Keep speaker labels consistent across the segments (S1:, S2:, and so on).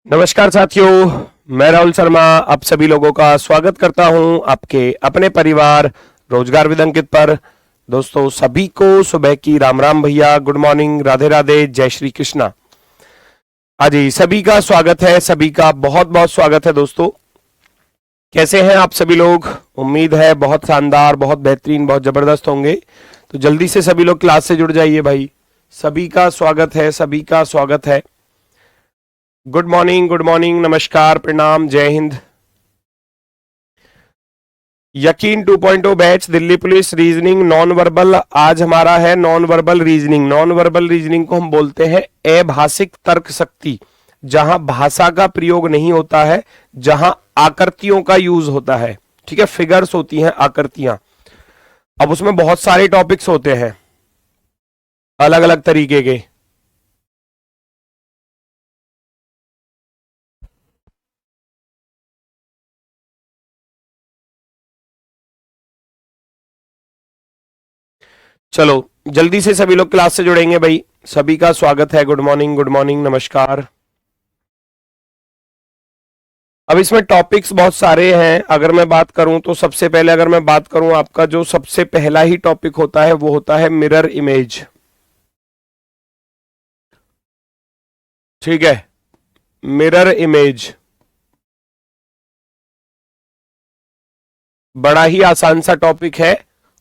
S1: नमस्कार साथियों, मैं राहुल शर्मा आप सभी लोगों का स्वागत करता हूं आपके अपने परिवार रोजगार विद अंकित पर। दोस्तों सभी को सुबह की राम राम भैया, गुड मॉर्निंग, राधे राधे, जय श्री कृष्णा। हाँ जी, सभी का स्वागत है, सभी का बहुत बहुत स्वागत है। दोस्तों कैसे हैं आप सभी लोग? उम्मीद है बहुत शानदार, बहुत बेहतरीन, बहुत जबरदस्त होंगे। तो जल्दी से सभी लोग क्लास से जुड़ जाइए भाई। सभी का स्वागत है, सभी का स्वागत है। गुड मॉर्निंग, नमस्कार, प्रणाम, जय हिंद। यकीन 2.0 batch Delhi police reasoning non verbal आज हमारा है। नॉन वर्बल रीजनिंग को हम बोलते हैं अभाषिक तर्क शक्ति, जहां भाषा का प्रयोग नहीं होता है, जहां आकृतियों का यूज होता है। ठीक है, फिगर्स होती हैं, आकृतियां। अब उसमें बहुत सारे टॉपिक्स होते हैं अलग अलग तरीके के। चलो जल्दी से सभी लोग क्लास से जुड़ेंगे भाई। सभी का स्वागत है। गुड मॉर्निंग, नमस्कार। अब इसमें टॉपिक्स बहुत सारे हैं। अगर मैं बात करूं तो सबसे पहले अगर मैं बात करूं, आपका जो सबसे पहला ही टॉपिक होता है वो होता है मिरर इमेज। ठीक है, मिरर इमेज बड़ा ही आसान सा टॉपिक है।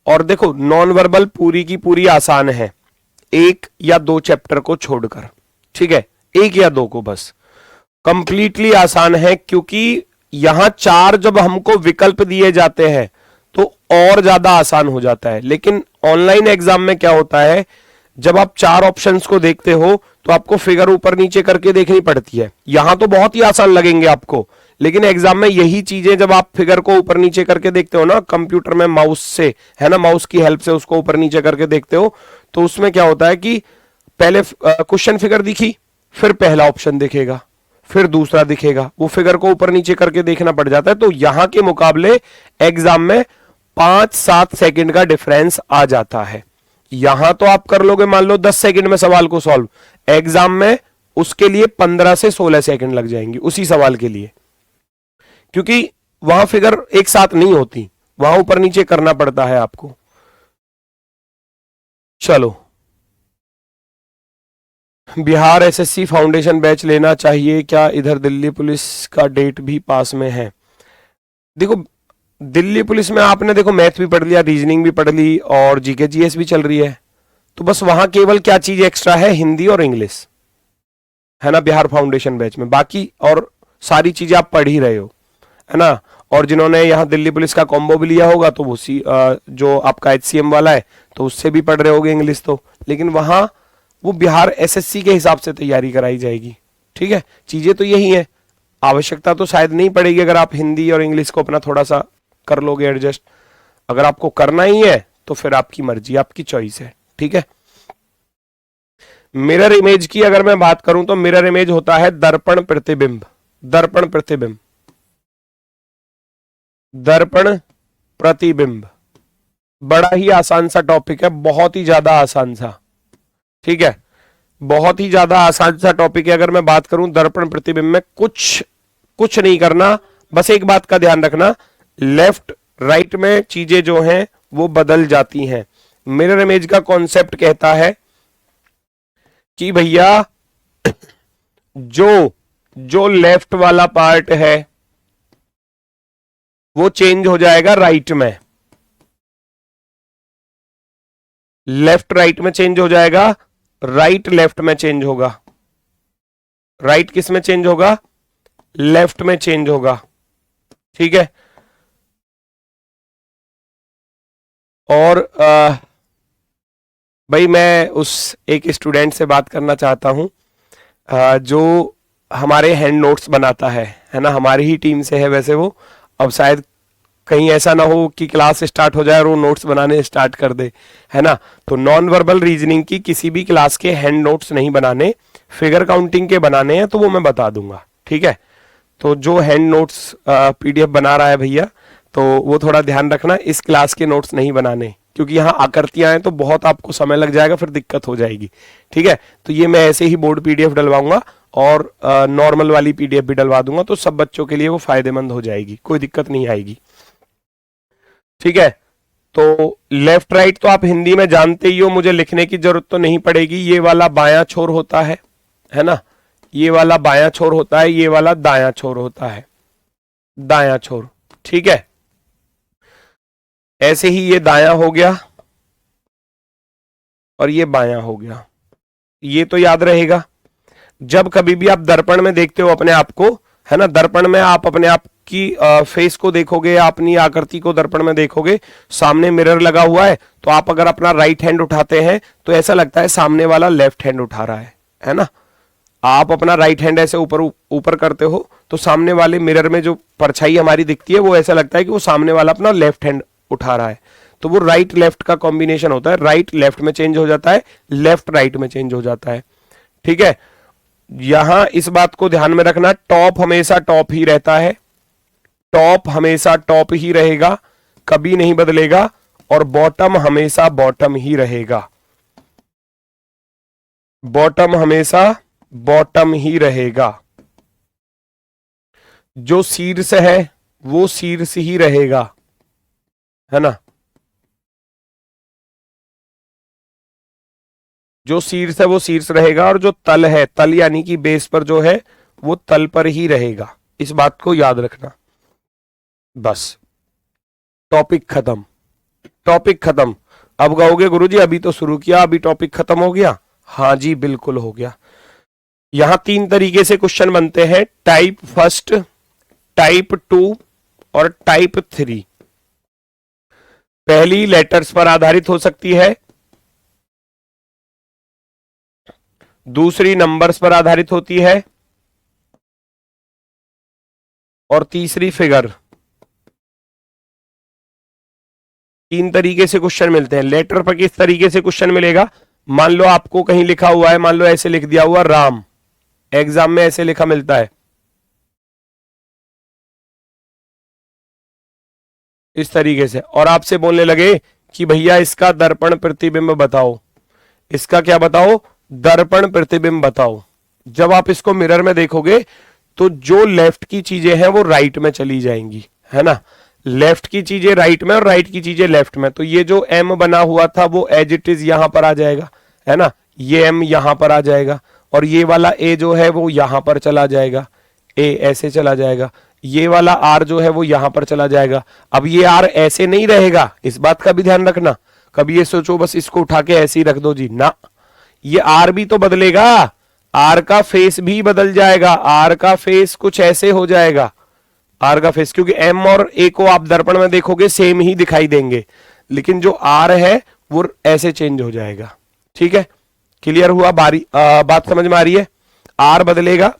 S1: और देखो नॉन वर्बल पूरी की पूरी आसान है, एक या दो चैप्टर को छोड़कर। ठीक है, एक या दो को बस, कंप्लीटली आसान है। क्योंकि यहां चार जब हमको विकल्प दिए जाते हैं तो और ज्यादा आसान हो जाता है। लेकिन ऑनलाइन एग्जाम में क्या होता है, जब आप चार ऑप्शंस को देखते हो तो आपको फिगर ऊपर नीचे करके देखनी पड़ती है। यहां तो बहुत ही आसान लगेंगे आपको, लेकिन एग्जाम में यही चीजें जब आप फिगर को ऊपर नीचे करके देखते हो ना, कंप्यूटर में माउस से, है ना, माउस की हेल्प से उसको ऊपर नीचे करके देखते हो, तो उसमें क्या होता है कि पहले क्वेश्चन फिगर दिखी, फिर पहला ऑप्शन दिखेगा, फिर दूसरा दिखेगा, वो फिगर को ऊपर नीचे करके देखना पड़ जाता है। तो यहां के मुकाबले एग्जाम में 5-7 सेकंड का डिफरेंस आ जाता है। यहां तो आप कर लोगे मान लो 10 सेकंड में सवाल को सॉल्व, एग्जाम में उसके लिए 15 से 16 सेकंड लग जाएंगी उसी सवाल के लिए, क्योंकि वहां फिगर एक साथ नहीं होती, वहां ऊपर नीचे करना पड़ता है आपको। चलो, बिहार एसएससी फाउंडेशन बैच लेना चाहिए क्या? इधर दिल्ली पुलिस का डेट भी पास में है। देखो दिल्ली पुलिस में आपने देखो मैथ भी पढ़ लिया, रीजनिंग भी पढ़ ली और जीके जीएस भी चल रही है, तो बस वहां केवल क्या चीज एक्स्ट्रा है, हिंदी और इंग्लिश, है ना, बिहार फाउंडेशन बैच में। बाकी और सारी चीजें आप पढ़ ही रहे हो, है ना। और जिन्होंने यहाँ दिल्ली पुलिस का कॉम्बो भी लिया होगा तो वो जो आपका एचसीएम वाला है तो उससे भी पढ़ रहे होगे इंग्लिश तो, लेकिन वहां वो बिहार एसएससी के हिसाब से तैयारी कराई जाएगी। ठीक है, चीजें तो यही है, आवश्यकता तो शायद नहीं पड़ेगी अगर आप हिंदी और इंग्लिश को अपना थोड़ा सा कर लोगे एडजस्ट। अगर आपको करना ही है तो फिर आपकी मर्जी, आपकी चॉइस है। ठीक है, मिरर इमेज की अगर मैं बात करूं तो मिरर इमेज होता है दर्पण प्रतिबिंब। दर्पण प्रतिबिंब, दर्पण प्रतिबिंब बड़ा ही आसान सा टॉपिक है, बहुत ही ज्यादा आसान सा। ठीक है, बहुत ही ज्यादा आसान सा टॉपिक है। अगर मैं बात करूं दर्पण प्रतिबिंब में कुछ नहीं करना, बस एक बात का ध्यान रखना, लेफ्ट राइट में चीजें जो हैं वो बदल जाती हैं। मिरर इमेज का कॉन्सेप्ट कहता है कि भैया जो लेफ्ट वाला पार्ट है वो चेंज हो जाएगा राइट में, लेफ्ट राइट में चेंज हो जाएगा, राइट लेफ्ट में चेंज होगा। राइट किस में चेंज होगा? लेफ्ट में चेंज होगा। ठीक है, और भाई मैं उस एक स्टूडेंट से बात करना चाहता हूं जो हमारे हैंड नोट्स बनाता है ना, हमारी ही टीम से है वैसे वो। अब शायद कहीं ऐसा ना हो कि क्लास स्टार्ट हो जाए और वो नोट्स बनाने स्टार्ट कर दे, है ना। तो नॉन वर्बल रीजनिंग की किसी भी क्लास के हैंड नोट्स नहीं बनाने, फिगर काउंटिंग के बनाने हैं तो वो मैं बता दूंगा। ठीक है, तो जो हैंड नोट्स पीडीएफ बना रहा है भैया, तो वो थोड़ा ध्यान रखना, इस क्लास के नोट्स नहीं बनाने, क्योंकि यहाँ आकृतियां हैं तो बहुत आपको समय लग जाएगा, फिर दिक्कत हो जाएगी। ठीक है, तो ये मैं ऐसे ही बोर्ड पीडीएफ डलवाऊंगा और नॉर्मल वाली पीडीएफ भी डलवा दूंगा, तो सब बच्चों के लिए वो फायदेमंद हो जाएगी, कोई दिक्कत नहीं आएगी। ठीक है, तो लेफ्ट राइट तो आप हिंदी में जानते ही हो, मुझे लिखने की जरूरत तो नहीं पड़ेगी। ये वाला बायां छोर होता है ना, ये वाला बायां छोर होता है, ये वाला दायां छोर होता है, दायां छोर। ठीक है, ऐसे ही ये दायां हो गया और ये बायां हो गया, ये तो याद रहेगा। जब कभी भी आप दर्पण में देखते हो अपने आप को, है ना, दर्पण में आप अपने आप की फेस को देखोगे, अपनी आकृति को दर्पण में देखोगे, सामने मिरर लगा हुआ है, तो आप अगर अपना राइट हैंड उठाते हैं तो ऐसा लगता है सामने वाला लेफ्ट हैंड उठा रहा है ना। आप अपना राइट हैंड ऐसे ऊपर ऊपर करते हो तो सामने वाले मिरर में जो परछाई हमारी दिखती है वो ऐसा लगता है कि वो सामने वाला अपना लेफ्ट हैंड उठा रहा है। तो वो राइट लेफ्ट का कॉम्बिनेशन होता है, राइट लेफ्ट में चेंज हो जाता है, लेफ्ट राइट में चेंज हो जाता है। ठीक है, यहां इस बात को ध्यान में रखना, टॉप हमेशा टॉप ही रहता है, टॉप हमेशा टॉप ही रहेगा, कभी नहीं बदलेगा, और बॉटम हमेशा बॉटम ही रहेगा, बॉटम हमेशा बॉटम ही रहेगा। जो शीर्ष है वो शीर्ष ही रहेगा, है ना, जो शीर्ष है वो शीर्ष रहेगा, और जो तल है, तल यानी कि बेस पर जो है वो तल पर ही रहेगा। इस बात को याद रखना। बस टॉपिक खत्म, टॉपिक खत्म। अब कहोगे गुरुजी अभी तो शुरू किया, अभी टॉपिक खत्म हो गया? हाँ जी बिल्कुल हो गया। यहां 3 तरीके से क्वेश्चन बनते हैं, टाइप फर्स्ट, टाइप 2 और टाइप 3। पहली लेटर्स पर आधारित हो सकती है, दूसरी नंबर्स पर आधारित होती है, और तीसरी फिगर। 3 तरीके से क्वेश्चन मिलते हैं। लेटर पर किस तरीके से क्वेश्चन मिलेगा? मान लो आपको कहीं लिखा हुआ है, मान लो ऐसे लिख दिया हुआ राम, एग्जाम में ऐसे लिखा मिलता है, इस तरीके से, और आपसे बोलने लगे कि भैया इसका दर्पण प्रतिबिंब बताओ, इसका क्या बताओ? दर्पण प्रतिबिंब बताओ। जब आप इसको मिरर में देखोगे तो जो लेफ्ट की चीजें हैं वो राइट में चली जाएंगी, है ना, लेफ्ट की चीजें राइट में और राइट की चीजें लेफ्ट में। तो ये जो एम बना हुआ था वो एज इट इज यहां पर आ जाएगा, है ना, ये एम यहां पर आ जाएगा, और ये वाला ए जो है वो यहां पर चला जाएगा, ए ऐसे चला जाएगा, ये वाला आर जो है वो यहां पर चला जाएगा। अब ये आर ऐसे नहीं रहेगा, इस बात का भी ध्यान रखना। कभी ये सोचो बस इसको उठा के ऐसे ही रख दो जी, ना, ये आर भी तो बदलेगा, आर का फेस भी बदल जाएगा, आर का फेस कुछ ऐसे हो जाएगा, आर का फेस, क्योंकि एम और ए को आप दर्पण में देखोगे सेम ही दिखाई देंगे, लेकिन जो आर है वो ऐसे चेंज हो जाएगा। ठीक है, क्लियर हुआ? बात समझ में आ रही है? आर बदलेगा।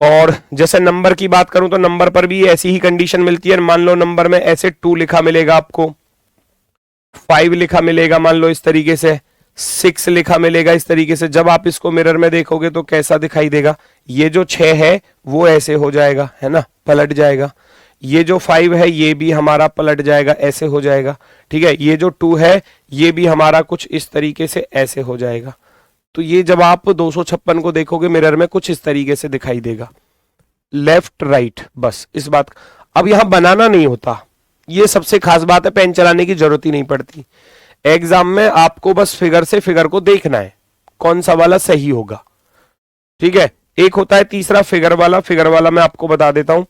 S1: और जैसे नंबर की बात करूं तो नंबर पर भी ऐसी ही कंडीशन मिलती है। मान लो नंबर में ऐसे 2 लिखा मिलेगा आपको, 5 लिखा मिलेगा, मान लो इस तरीके से, 6 लिखा मिलेगा इस तरीके से। जब आप इसको मिरर में देखोगे तो कैसा दिखाई देगा? ये जो 6 है वो ऐसे हो जाएगा, है ना, पलट जाएगा। ये जो 5 है ये भी हमारा पलट जाएगा, ऐसे हो जाएगा। ठीक है, ये जो 2 है ये भी हमारा कुछ इस तरीके से ऐसे हो जाएगा। तो ये जब आप 256 को देखोगे मिरर में कुछ इस तरीके से दिखाई देगा, लेफ्ट राइट, बस इस बात। अब यहां बनाना नहीं होता, ये सबसे खास बात है, पेन चलाने की जरूरत ही नहीं पड़ती। एग्जाम में आपको बस फिगर से फिगर को देखना है कौन सा वाला सही होगा। ठीक है, एक होता है तीसरा फिगर वाला, फिगर वाला मैं आपको बता देता हूं।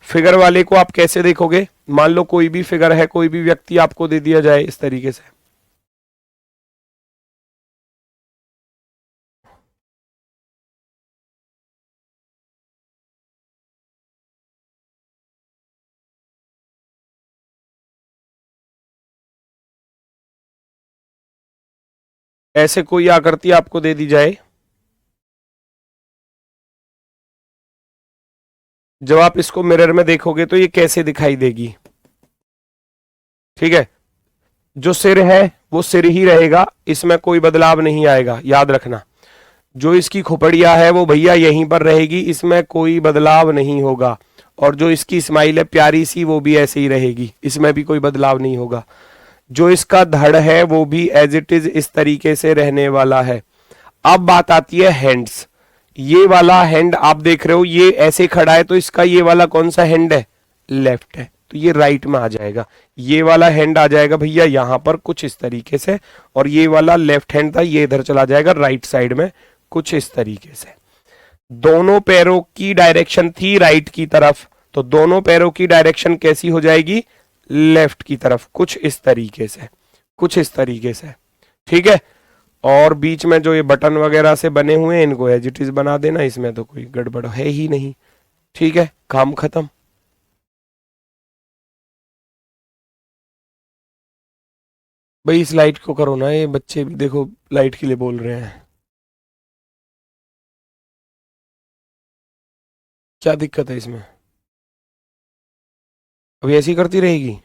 S1: फिगर वाले को आप कैसे देखोगे? मान लो कोई भी फिगर है, कोई भी व्यक्ति आपको दे दिया जाए इस तरीके से, ऐसे कोई आकृति आपको दे दी जाए, जब आप इसको मिरर में देखोगे तो ये कैसे दिखाई देगी? ठीक है, जो सिर है वो सिर ही रहेगा, इसमें कोई बदलाव नहीं आएगा, याद रखना। जो इसकी खोपड़िया है वो भैया यहीं पर रहेगी, इसमें कोई बदलाव नहीं होगा। और जो इसकी स्माइल है प्यारी सी वो भी ऐसे ही रहेगी, इसमें भी कोई बदलाव नहीं होगा। जो इसका धड़ है वो भी एज इट इज इस तरीके से रहने वाला है। अब बात आती है हैंड्स। ये वाला हैंड आप देख रहे हो ये ऐसे खड़ा है, तो इसका ये वाला कौन सा हैंड है, लेफ्ट है, तो ये राइट में आ जाएगा। ये वाला हैंड आ जाएगा भैया यहां पर कुछ इस तरीके से, और ये वाला लेफ्ट हैंड था ये इधर चला जाएगा राइट साइड में कुछ इस तरीके से। दोनों पैरों की डायरेक्शन थी राइट की तरफ, तो दोनों पैरों की डायरेक्शन कैसी हो जाएगी, लेफ्ट की तरफ, कुछ इस तरीके से, कुछ इस तरीके से, ठीक है। और बीच में जो ये बटन वगैरह से बने हुए हैं इनको एज इट इज बना देना, इसमें तो कोई गड़बड़ है ही नहीं, ठीक है, काम खत्म। भाई इस लाइट को करो ना, ये बच्चे भी देखो लाइट के लिए बोल रहे हैं, क्या दिक्कत है इसमें, अभी ऐसी करती रहेगी।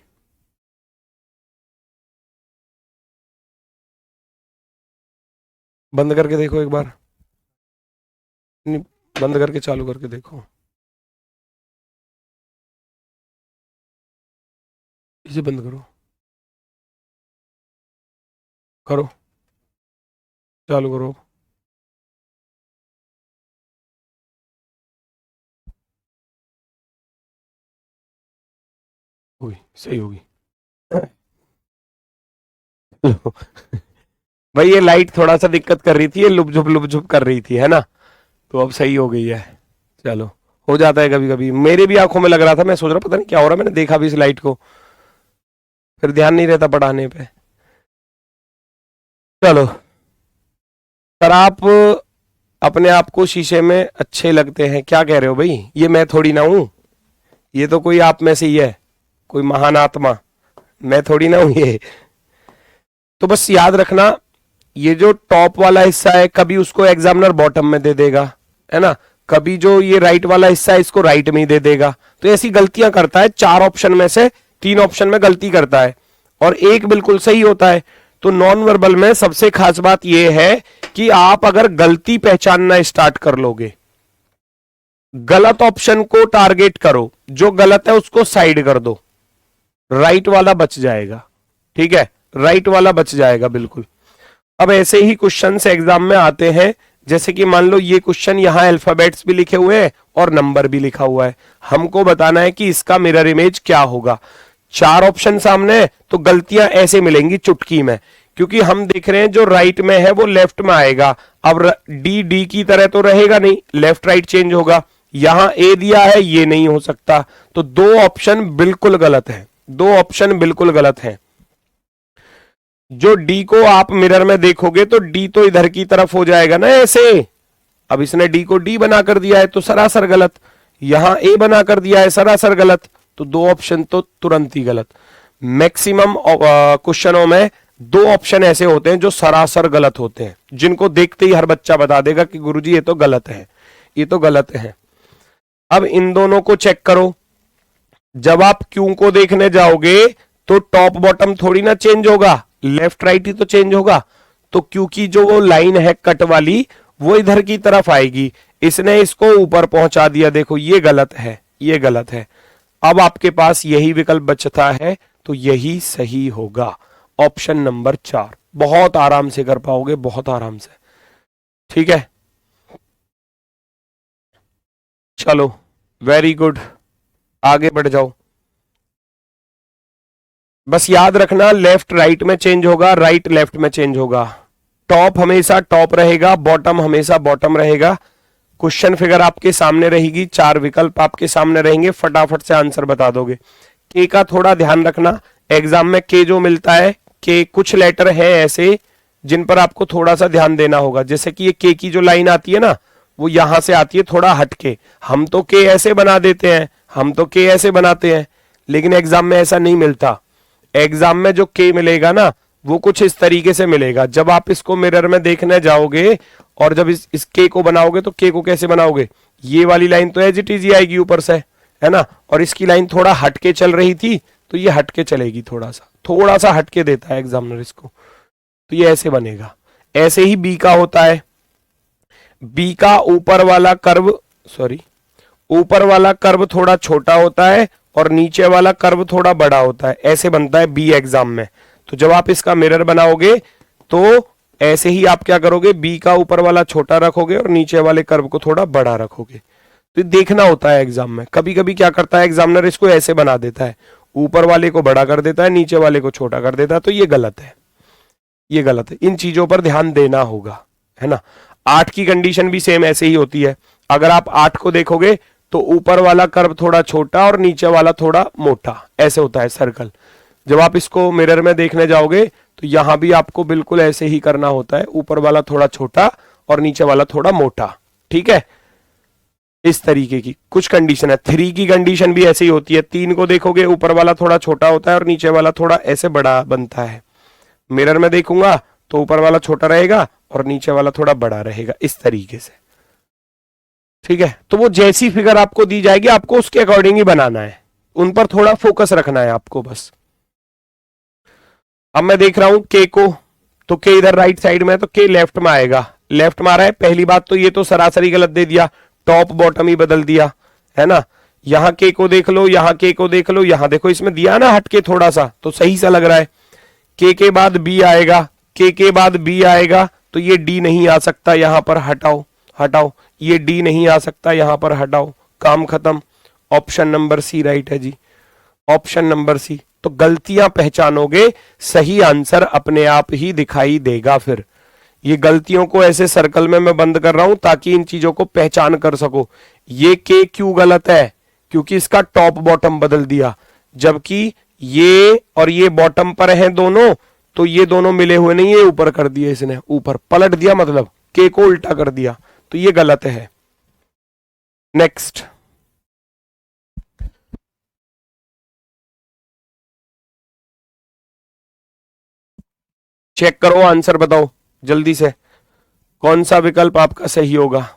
S1: बंद करके देखो एक बार, नहीं, बंद करके चालू करके देखो, इसे बंद करो, करो, चालू करो, होगी सही होगी। भाई ये लाइट थोड़ा सा दिक्कत कर रही थी, ये लुप झुप कर रही थी, है ना, तो अब सही हो गई है। चलो, हो जाता है कभी कभी, मेरे भी आंखों में लग रहा था, मैं सोच रहा पता नहीं क्या हो रहा है, मैंने देखा भी इस लाइट को, फिर ध्यान नहीं रहता पढ़ाने पे। चलो सर, आप अपने आप को शीशे में अच्छे लगते हैं, क्या कह रहे हो भाई, ये मैं थोड़ी ना हूं, ये तो कोई आप में से ही है, कोई महान आत्मा, मैं थोड़ी ना हूं ये। तो बस याद रखना, ये जो टॉप वाला हिस्सा है कभी उसको एग्जामिनर बॉटम में दे देगा, है ना, कभी जो ये राइट वाला हिस्सा है इसको राइट में ही दे देगा, तो ऐसी गलतियां करता है, 4 ऑप्शन में से 3 ऑप्शन में गलती करता है और एक बिल्कुल सही होता है। तो नॉन वर्बल में सबसे खास बात यह है कि आप अगर गलती पहचानना स्टार्ट कर लोगे, गलत ऑप्शन को टारगेट करो, जो गलत है उसको साइड कर दो, राइट वाला बच जाएगा, ठीक है, राइट वाला बच जाएगा बिल्कुल। अब ऐसे ही क्वेश्चन एग्जाम में आते हैं, जैसे कि मान लो ये क्वेश्चन यहां अल्फाबेट्स भी लिखे हुए हैं और नंबर भी लिखा हुआ है, हमको बताना है कि इसका मिरर इमेज क्या होगा। 4 ऑप्शन सामने है, तो गलतियां ऐसे मिलेंगी चुटकी में, क्योंकि हम देख रहे हैं जो राइट में है वो लेफ्ट में आएगा। अब डी डी की तरह तो रहेगा नहीं, लेफ्ट राइट चेंज होगा, यहां ए दिया है ये नहीं हो सकता, तो 2 ऑप्शन बिल्कुल गलत है, 2 ऑप्शन बिल्कुल गलत है। जो डी को आप मिरर में देखोगे तो डी तो इधर की तरफ हो जाएगा ना ऐसे, अब इसने डी को डी बना कर दिया है तो सरासर गलत, यहां ए बना कर दिया है सरासर गलत, तो 2 ऑप्शन तो तुरंत ही गलत। मैक्सिमम क्वेश्चनों में 2 ऑप्शन ऐसे होते हैं जो सरासर गलत होते हैं, जिनको देखते ही हर बच्चा बता देगा कि गुरुजी ये तो गलत है, ये तो गलत है। अब इन दोनों को चेक करो, जब आप क्यू को देखने जाओगे तो टॉप बॉटम थोड़ी ना चेंज होगा, लेफ्ट राइट ही तो चेंज होगा, तो क्योंकि जो वो लाइन है कट वाली वो इधर की तरफ आएगी, इसने इसको ऊपर पहुंचा दिया, देखो ये गलत है, ये गलत है। अब आपके पास यही विकल्प बचता है, तो यही सही होगा, ऑप्शन नंबर 4। बहुत आराम से कर पाओगे, बहुत आराम से, ठीक है। चलो वेरी गुड, आगे बढ़ जाओ। बस याद रखना, लेफ्ट राइट में चेंज होगा, राइट लेफ्ट में चेंज होगा, टॉप हमेशा टॉप रहेगा, बॉटम हमेशा बॉटम रहेगा। क्वेश्चन फिगर आपके सामने रहेगी, 4 विकल्प आपके सामने रहेंगे, फटाफट से आंसर बता दोगे। के का थोड़ा ध्यान रखना, एग्जाम में के जो मिलता है, के कुछ लेटर है ऐसे जिन पर आपको थोड़ा सा ध्यान देना होगा, जैसे कि ये के की जो लाइन आती है ना वो यहां से आती है थोड़ा हटके, हम तो के ऐसे बना देते हैं, हम तो के ऐसे बनाते हैं, लेकिन एग्जाम में ऐसा नहीं मिलता। एग्जाम में जो के मिलेगा ना वो कुछ इस तरीके से मिलेगा, जब आप इसको मिरर में देखने जाओगे और जब इस के को बनाओगे तो के को कैसे बनाओगे, ये वाली लाइन तो एज इट इज ही आएगी ऊपर से, है ना, और इसकी लाइन थोड़ा हटके चल रही थी तो ये हटके चलेगी, थोड़ा सा हटके देता है एग्जामिनर इसको, तो ये ऐसे बनेगा। ऐसे ही बी का होता है, बी का ऊपर वाला कर्व थोड़ा छोटा होता है और नीचे वाला कर्व थोड़ा बड़ा होता है, ऐसे बनता है बी एग्जाम में। तो जब आप इसका मिरर बनाओगे तो ऐसे ही आप क्या करोगे, बी का ऊपर वाला छोटा रखोगे और नीचे वाले कर्व को थोड़ा बड़ा रखोगे। तो देखना होता है एग्जाम में, कभी कभी क्या करता है एग्जामिनर, इसको ऐसे बना देता है, ऊपर वाले को बड़ा कर देता है, नीचे वाले को छोटा कर देता है, तो ये गलत है, ये गलत है। इन चीजों पर ध्यान देना होगा, है ना। 8 की कंडीशन भी सेम ऐसे ही होती है। अगर आप 8 को देखोगे तो ऊपर वाला कर्व थोड़ा छोटा और नीचे वाला थोड़ा मोटा, ऐसे होता है सर्कल। जब आप इसको मिरर में देखने जाओगे तो यहां भी आपको बिल्कुल ऐसे ही करना होता है, ऊपर वाला थोड़ा छोटा और नीचे वाला थोड़ा मोटा, ठीक है। इस तरीके की कुछ कंडीशन है। 3 की कंडीशन भी ऐसे ही होती है। 3 को देखोगे ऊपर वाला थोड़ा छोटा होता है और नीचे वाला थोड़ा ऐसे बड़ा बनता है। मिरर में देखूंगा तो ऊपर वाला छोटा रहेगा और नीचे वाला थोड़ा बड़ा रहेगा, इस तरीके से, ठीक है। तो वो जैसी फिगर आपको दी जाएगी आपको उसके अकॉर्डिंग ही बनाना है, उन पर थोड़ा फोकस रखना है आपको बस। अब मैं देख रहा हूं के को, तो के इधर राइट साइड में है तो के लेफ्ट में आएगा, लेफ्ट में आ रहा है। पहली बात तो ये तो सरासरी गलत दे दिया, टॉप बॉटम ही बदल दिया, है ना। यहां के को देख लो, यहां के को देख लो, यहां देखो इसमें दिया ना हटके थोड़ा सा, तो सही सा लग रहा है। के बाद बी आएगा, के बाद बी आएगा, तो ये डी नहीं आ सकता, यहां पर हटाओ हटाओ, ये डी नहीं आ सकता, यहां पर हटाओ, काम खत्म। ऑप्शन नंबर सी राइट है जी, ऑप्शन नंबर सी। तो गलतियां पहचानोगे, सही आंसर अपने आप ही दिखाई देगा। फिर ये गलतियों को ऐसे सर्कल में मैं बंद कर रहा हूं ताकि इन चीजों को पहचान कर सको। ये के क्यों गलत है, क्योंकि इसका टॉप बॉटम बदल दिया, जबकि ये और ये बॉटम पर हैं दोनों, तो ये दोनों मिले हुए नहीं, ये ऊपर कर दिया, इसने ऊपर पलट दिया, मतलब के को उल्टा कर दिया, तो ये गलत है। नेक्स्ट, चेक करो, आंसर बताओ जल्दी से, कौन सा विकल्प आपका सही होगा।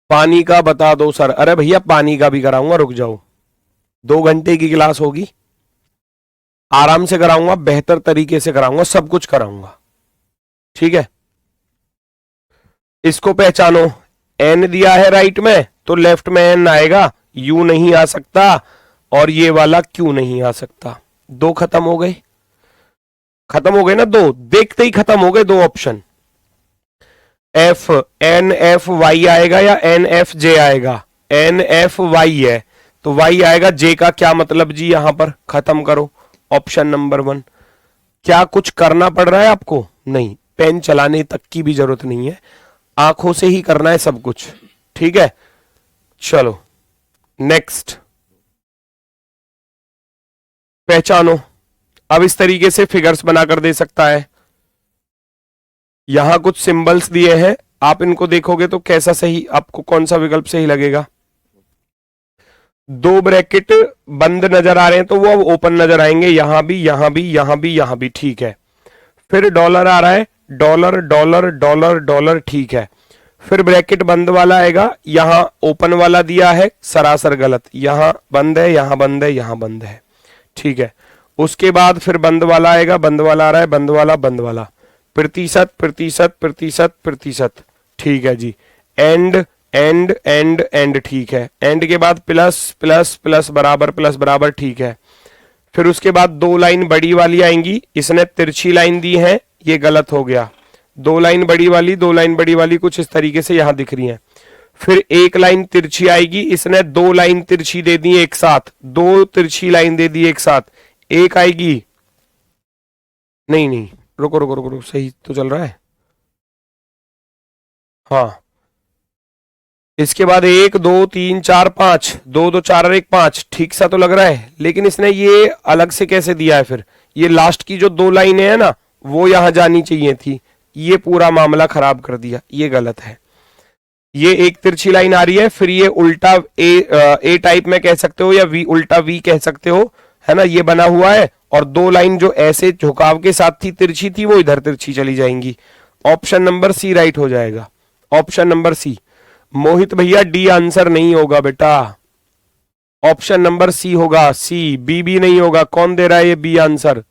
S1: पानी का बता दो सर। अरे भैया पानी का भी कराऊंगा, रुक जाओ, 2 घंटे की क्लास होगी, आराम से कराऊंगा, बेहतर तरीके से कराऊंगा, सब कुछ कराऊंगा, ठीक है। इसको पहचानो, एन दिया है राइट में तो लेफ्ट में एन आएगा, यू नहीं आ सकता और ये वाला क्यू नहीं आ सकता। 2 खत्म हो गए, खत्म हो गए ना, 2 देखते ही खत्म हो गए 2 option. F, N F Y आएगा या एन एफ जे आएगा, एन एफ वाई है तो वाई आएगा, जे का क्या मतलब जी, यहां पर खत्म करो। Option number 1। क्या कुछ करना पड़ रहा है आपको? नहीं, पेन चलाने तक की भी जरूरत नहीं है, आंखों से ही करना है सब कुछ, ठीक है। चलो नेक्स्ट, पहचानो। अब इस तरीके से फिगर्स बनाकर दे सकता है। यहां कुछ सिंबल्स दिए हैं, आप इनको देखोगे तो कैसा सही, आपको कौन सा विकल्प सही लगेगा। 2 ब्रैकेट बंद नजर आ रहे हैं तो वो अब ओपन नजर आएंगे, यहां भी यहां भी यहां भी यहां भी, ठीक है। फिर डॉलर आ रहा है, डॉलर डॉलर डॉलर डॉलर, ठीक है। फिर ब्रैकेट बंद वाला आएगा, यहां ओपन वाला दिया है, सरासर गलत, यहां बंद है, यहां बंद है, यहां बंद है, ठीक है। उसके बाद फिर बंद वाला आएगा, बंद वाला आ रहा है, बंद वाला बंद वाला, प्रतिशत प्रतिशत प्रतिशत प्रतिशत, ठीक है जी। एंड एंड एंड एंड, ठीक है। एंड के बाद प्लस प्लस प्लस बराबर प्लस बराबर, ठीक है। फिर उसके बाद 2 लाइन बड़ी वाली आएंगी, इसने तिरछी लाइन दी है, ये गलत हो गया। 2 लाइन बड़ी वाली, 2 लाइन बड़ी वाली कुछ इस तरीके से यहां दिख रही हैं। फिर 1 लाइन तिरछी आएगी, इसने 2 लाइन तिरछी दे दी एक साथ, 2 तिरछी लाइन दे दी एक साथ, एक आएगी, नहीं नहीं, रुको रुको रुको रुको, सही तो चल रहा है, हाँ। इसके बाद 1 2 3 4 5, 2 2 4 और 1 5, ठीक सा तो लग रहा है, लेकिन इसने ये अलग से कैसे दिया है। फिर ये लास्ट की जो 2 लाइनें हैं ना, वो यहां जानी चाहिए थी, ये पूरा मामला खराब कर दिया, ये गलत है। ये एक तिरछी लाइन आ रही है, फिर ये उल्टा ए टाइप में कह सकते हो या वी, उल्टा वी कह सकते हो, है ना, ये बना हुआ है। और 2 लाइन जो ऐसे झुकाव के साथ थी, तिरछी थी, वो इधर तिरछी चली जाएंगी। ऑप्शन नंबर सी राइट हो जाएगा, ऑप्शन नंबर सी। मोहित भैया डी आंसर नहीं होगा बेटा, ऑप्शन नंबर सी होगा, सी। बी भी नहीं होगा, कौन दे रहा है ये बी आंसर,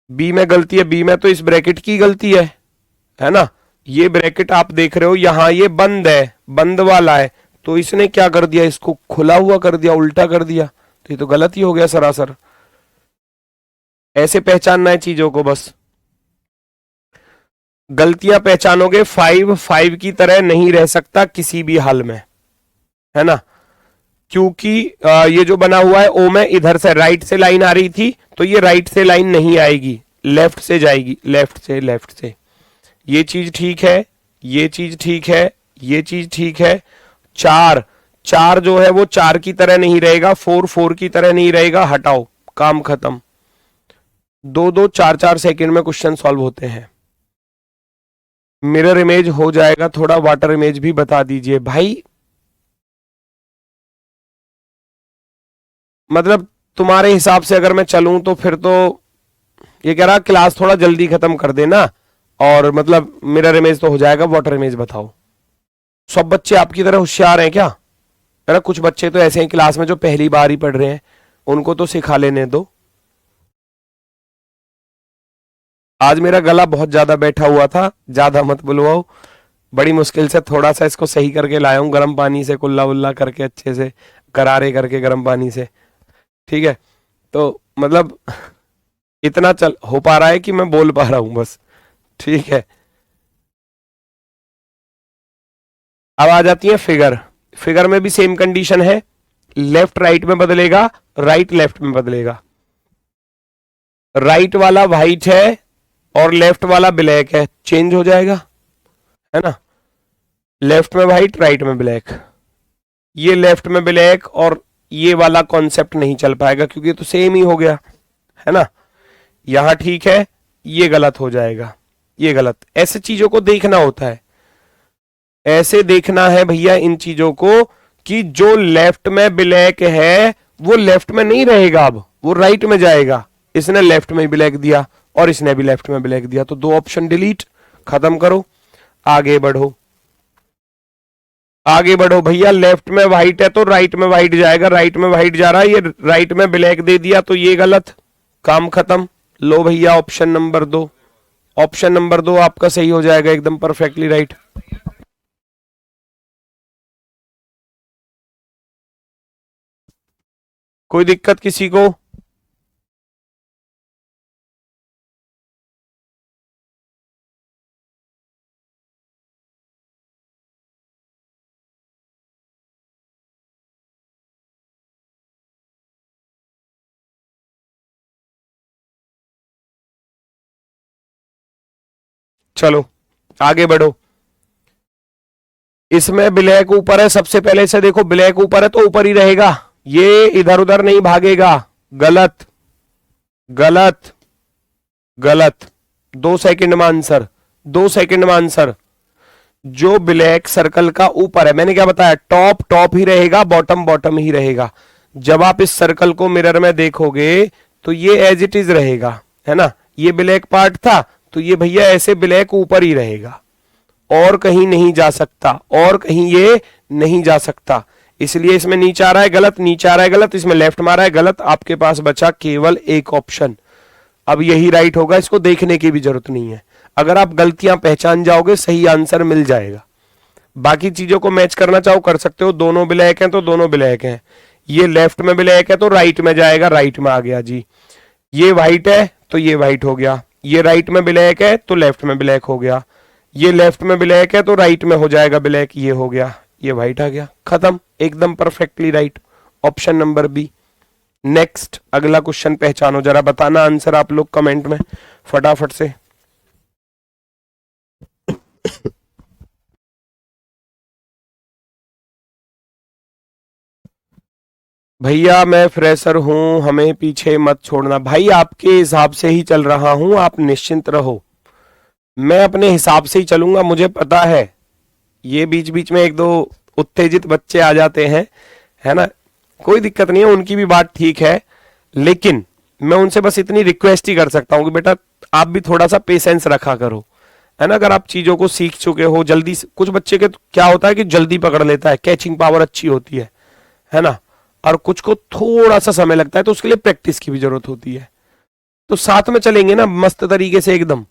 S1: बी में गलती है, बी में तो इस ब्रैकेट की गलती है ना। ये ब्रैकेट आप देख रहे हो, यहां ये बंद है, बंद वाला है, तो इसने क्या कर दिया, इसको खुला हुआ कर दिया, उल्टा कर दिया, तो ये तो गलत ही हो गया सरासर। ऐसे पहचानना है चीजों को बस। गलतियां पहचानोगे, 5 5 की तरह नहीं रह सकता किसी भी हाल में, है ना, क्योंकि ये जो बना हुआ है ओ में, इधर से राइट से लाइन आ रही थी, तो ये राइट से लाइन नहीं आएगी, लेफ्ट से जाएगी, लेफ्ट से। ये चीज ठीक है, ये चीज ठीक है, ये चीज ठीक है। 4 4 जो है वो 4 की तरह नहीं रहेगा, 4 4 की तरह नहीं रहेगा, हटाओ, काम खत्म। 2 2 4 4 सेकंड में क्वेश्चन सॉल्व होते हैं। मिरर इमेज हो जाएगा, थोड़ा वाटर इमेज भी बता दीजिए भाई। मतलब तुम्हारे हिसाब से अगर मैं चलूं तो फिर तो ये कह रहा क्लास थोड़ा जल्दी खत्म कर देना, और मतलब मिरर इमेज तो हो जाएगा, वाटर इमेज बताओ। सब बच्चे आपकी तरह होशियार हैं क्या? है ना, कुछ बच्चे तो ऐसे हैं क्लास में जो पहली बार ही पढ़ रहे हैं, उनको तो सिखा लेने दो। आज मेरा गला बहुत ज्यादा बैठा हुआ था, ज्यादा मत बुलवाओ, बड़ी मुश्किल से थोड़ा सा इसको सही करके लाया हूं, गर्म पानी से कुल्ला उल्ला करके, अच्छे से करारे करके गर्म पानी से, ठीक है। तो मतलब इतना चल हो पा रहा है कि मैं बोल पा रहा हूं बस, ठीक है। अब आ जाती है फिगर। फिगर में भी सेम कंडीशन है, लेफ्ट राइट में बदलेगा, राइट लेफ्ट में बदलेगा। राइट वाला व्हाइट है और लेफ्ट वाला ब्लैक है, चेंज हो जाएगा, है ना। लेफ्ट में व्हाइट, राइट में ब्लैक। ये लेफ्ट में ब्लैक और ये वाला कॉन्सेप्ट नहीं चल पाएगा क्योंकि ये तो सेम ही हो गया, है ना। यहां ठीक है, ये गलत हो जाएगा, ये गलत। ऐसे चीजों को देखना होता है, ऐसे देखना है भैया इन चीजों को, कि जो लेफ्ट में ब्लैक है वो लेफ्ट में नहीं रहेगा, अब वो राइट में जाएगा। इसने लेफ्ट में ब्लैक दिया और इसने भी लेफ्ट में ब्लैक दिया, तो 2 ऑप्शन डिलीट, खत्म करो, आगे बढ़ो, आगे बढ़ो भैया। लेफ्ट में व्हाइट है तो राइट में व्हाइट जाएगा, राइट में व्हाइट जा रहा है, ये राइट में ब्लैक दे दिया तो ये गलत, काम खत्म। लो भैया ऑप्शन नंबर 2, ऑप्शन नंबर 2 आपका सही हो जाएगा, एकदम परफेक्टली राइट। कोई दिक्कत किसी को? चलो आगे बढ़ो। इसमें ब्लैक ऊपर है, सबसे पहले से देखो, ब्लैक ऊपर है तो ऊपर ही रहेगा, ये इधर उधर नहीं भागेगा, गलत गलत गलत। 2 सेकंड में आंसर, 2 सेकंड में आंसर। जो ब्लैक सर्कल का ऊपर है, मैंने क्या बताया, टॉप टॉप ही रहेगा, बॉटम बॉटम ही रहेगा। जब आप इस सर्कल को मिरर में देखोगे तो ये एज इट इज रहेगा, है ना। ये ब्लैक पार्ट था तो ये भैया ऐसे ब्लैक ऊपर ही रहेगा, और कहीं नहीं जा सकता, और कहीं ये नहीं जा सकता। इसलिए इसमें नीचे आ रहा है गलत, नीचे आ रहा है गलत, इसमें लेफ्ट मारा है गलत। आपके पास बचा केवल एक ऑप्शन, अब यही राइट होगा, इसको देखने की भी जरूरत नहीं है। अगर आप गलतियां पहचान जाओगे सही आंसर मिल जाएगा। बाकी चीजों को मैच करना चाहो कर सकते हो, दोनों ब्लैक हैं तो दोनों ब्लैक हैं, ये लेफ्ट में ब्लैक है तो राइट में जाएगा, राइट में आ गया जी। ये व्हाइट है तो ये व्हाइट हो गया, ये राइट में ब्लैक है तो लेफ्ट में ब्लैक हो गया, ये लेफ्ट में ब्लैक है तो राइट में हो जाएगा ब्लैक, ये हो गया, ये व्हाइट आ गया, खत्म, एकदम perfectly right, option number B. Next अगला क्वेश्चन पहचानो, जरा बताना आंसर आप लोग कमेंट में फटाफट से। भैया मैं फ्रेशर हूं, हमें पीछे मत छोड़ना। भाई आपके हिसाब से ही चल रहा हूं, आप निश्चिंत रहो, मैं अपने हिसाब से ही चलूंगा। मुझे पता है ये बीच बीच में 1-2 उत्तेजित बच्चे आ जाते हैं, है ना, कोई दिक्कत नहीं है, उनकी भी बात ठीक है, लेकिन मैं उनसे बस इतनी रिक्वेस्ट ही कर सकता हूं कि बेटा आप भी थोड़ा सा पेशेंस रखा करो, है ना। अगर आप चीजों को सीख चुके हो जल्दी, कुछ बच्चे के क्या होता है कि जल्दी पकड़ लेता है, कैचिंग पावर अच्छी होती है ना, और कुछ को थोड़ा सा समय लगता है, तो उसके लिए प्रैक्टिस की भी जरूरत होती है। तो साथ में चलेंगे ना मस्त तरीके से एकदम।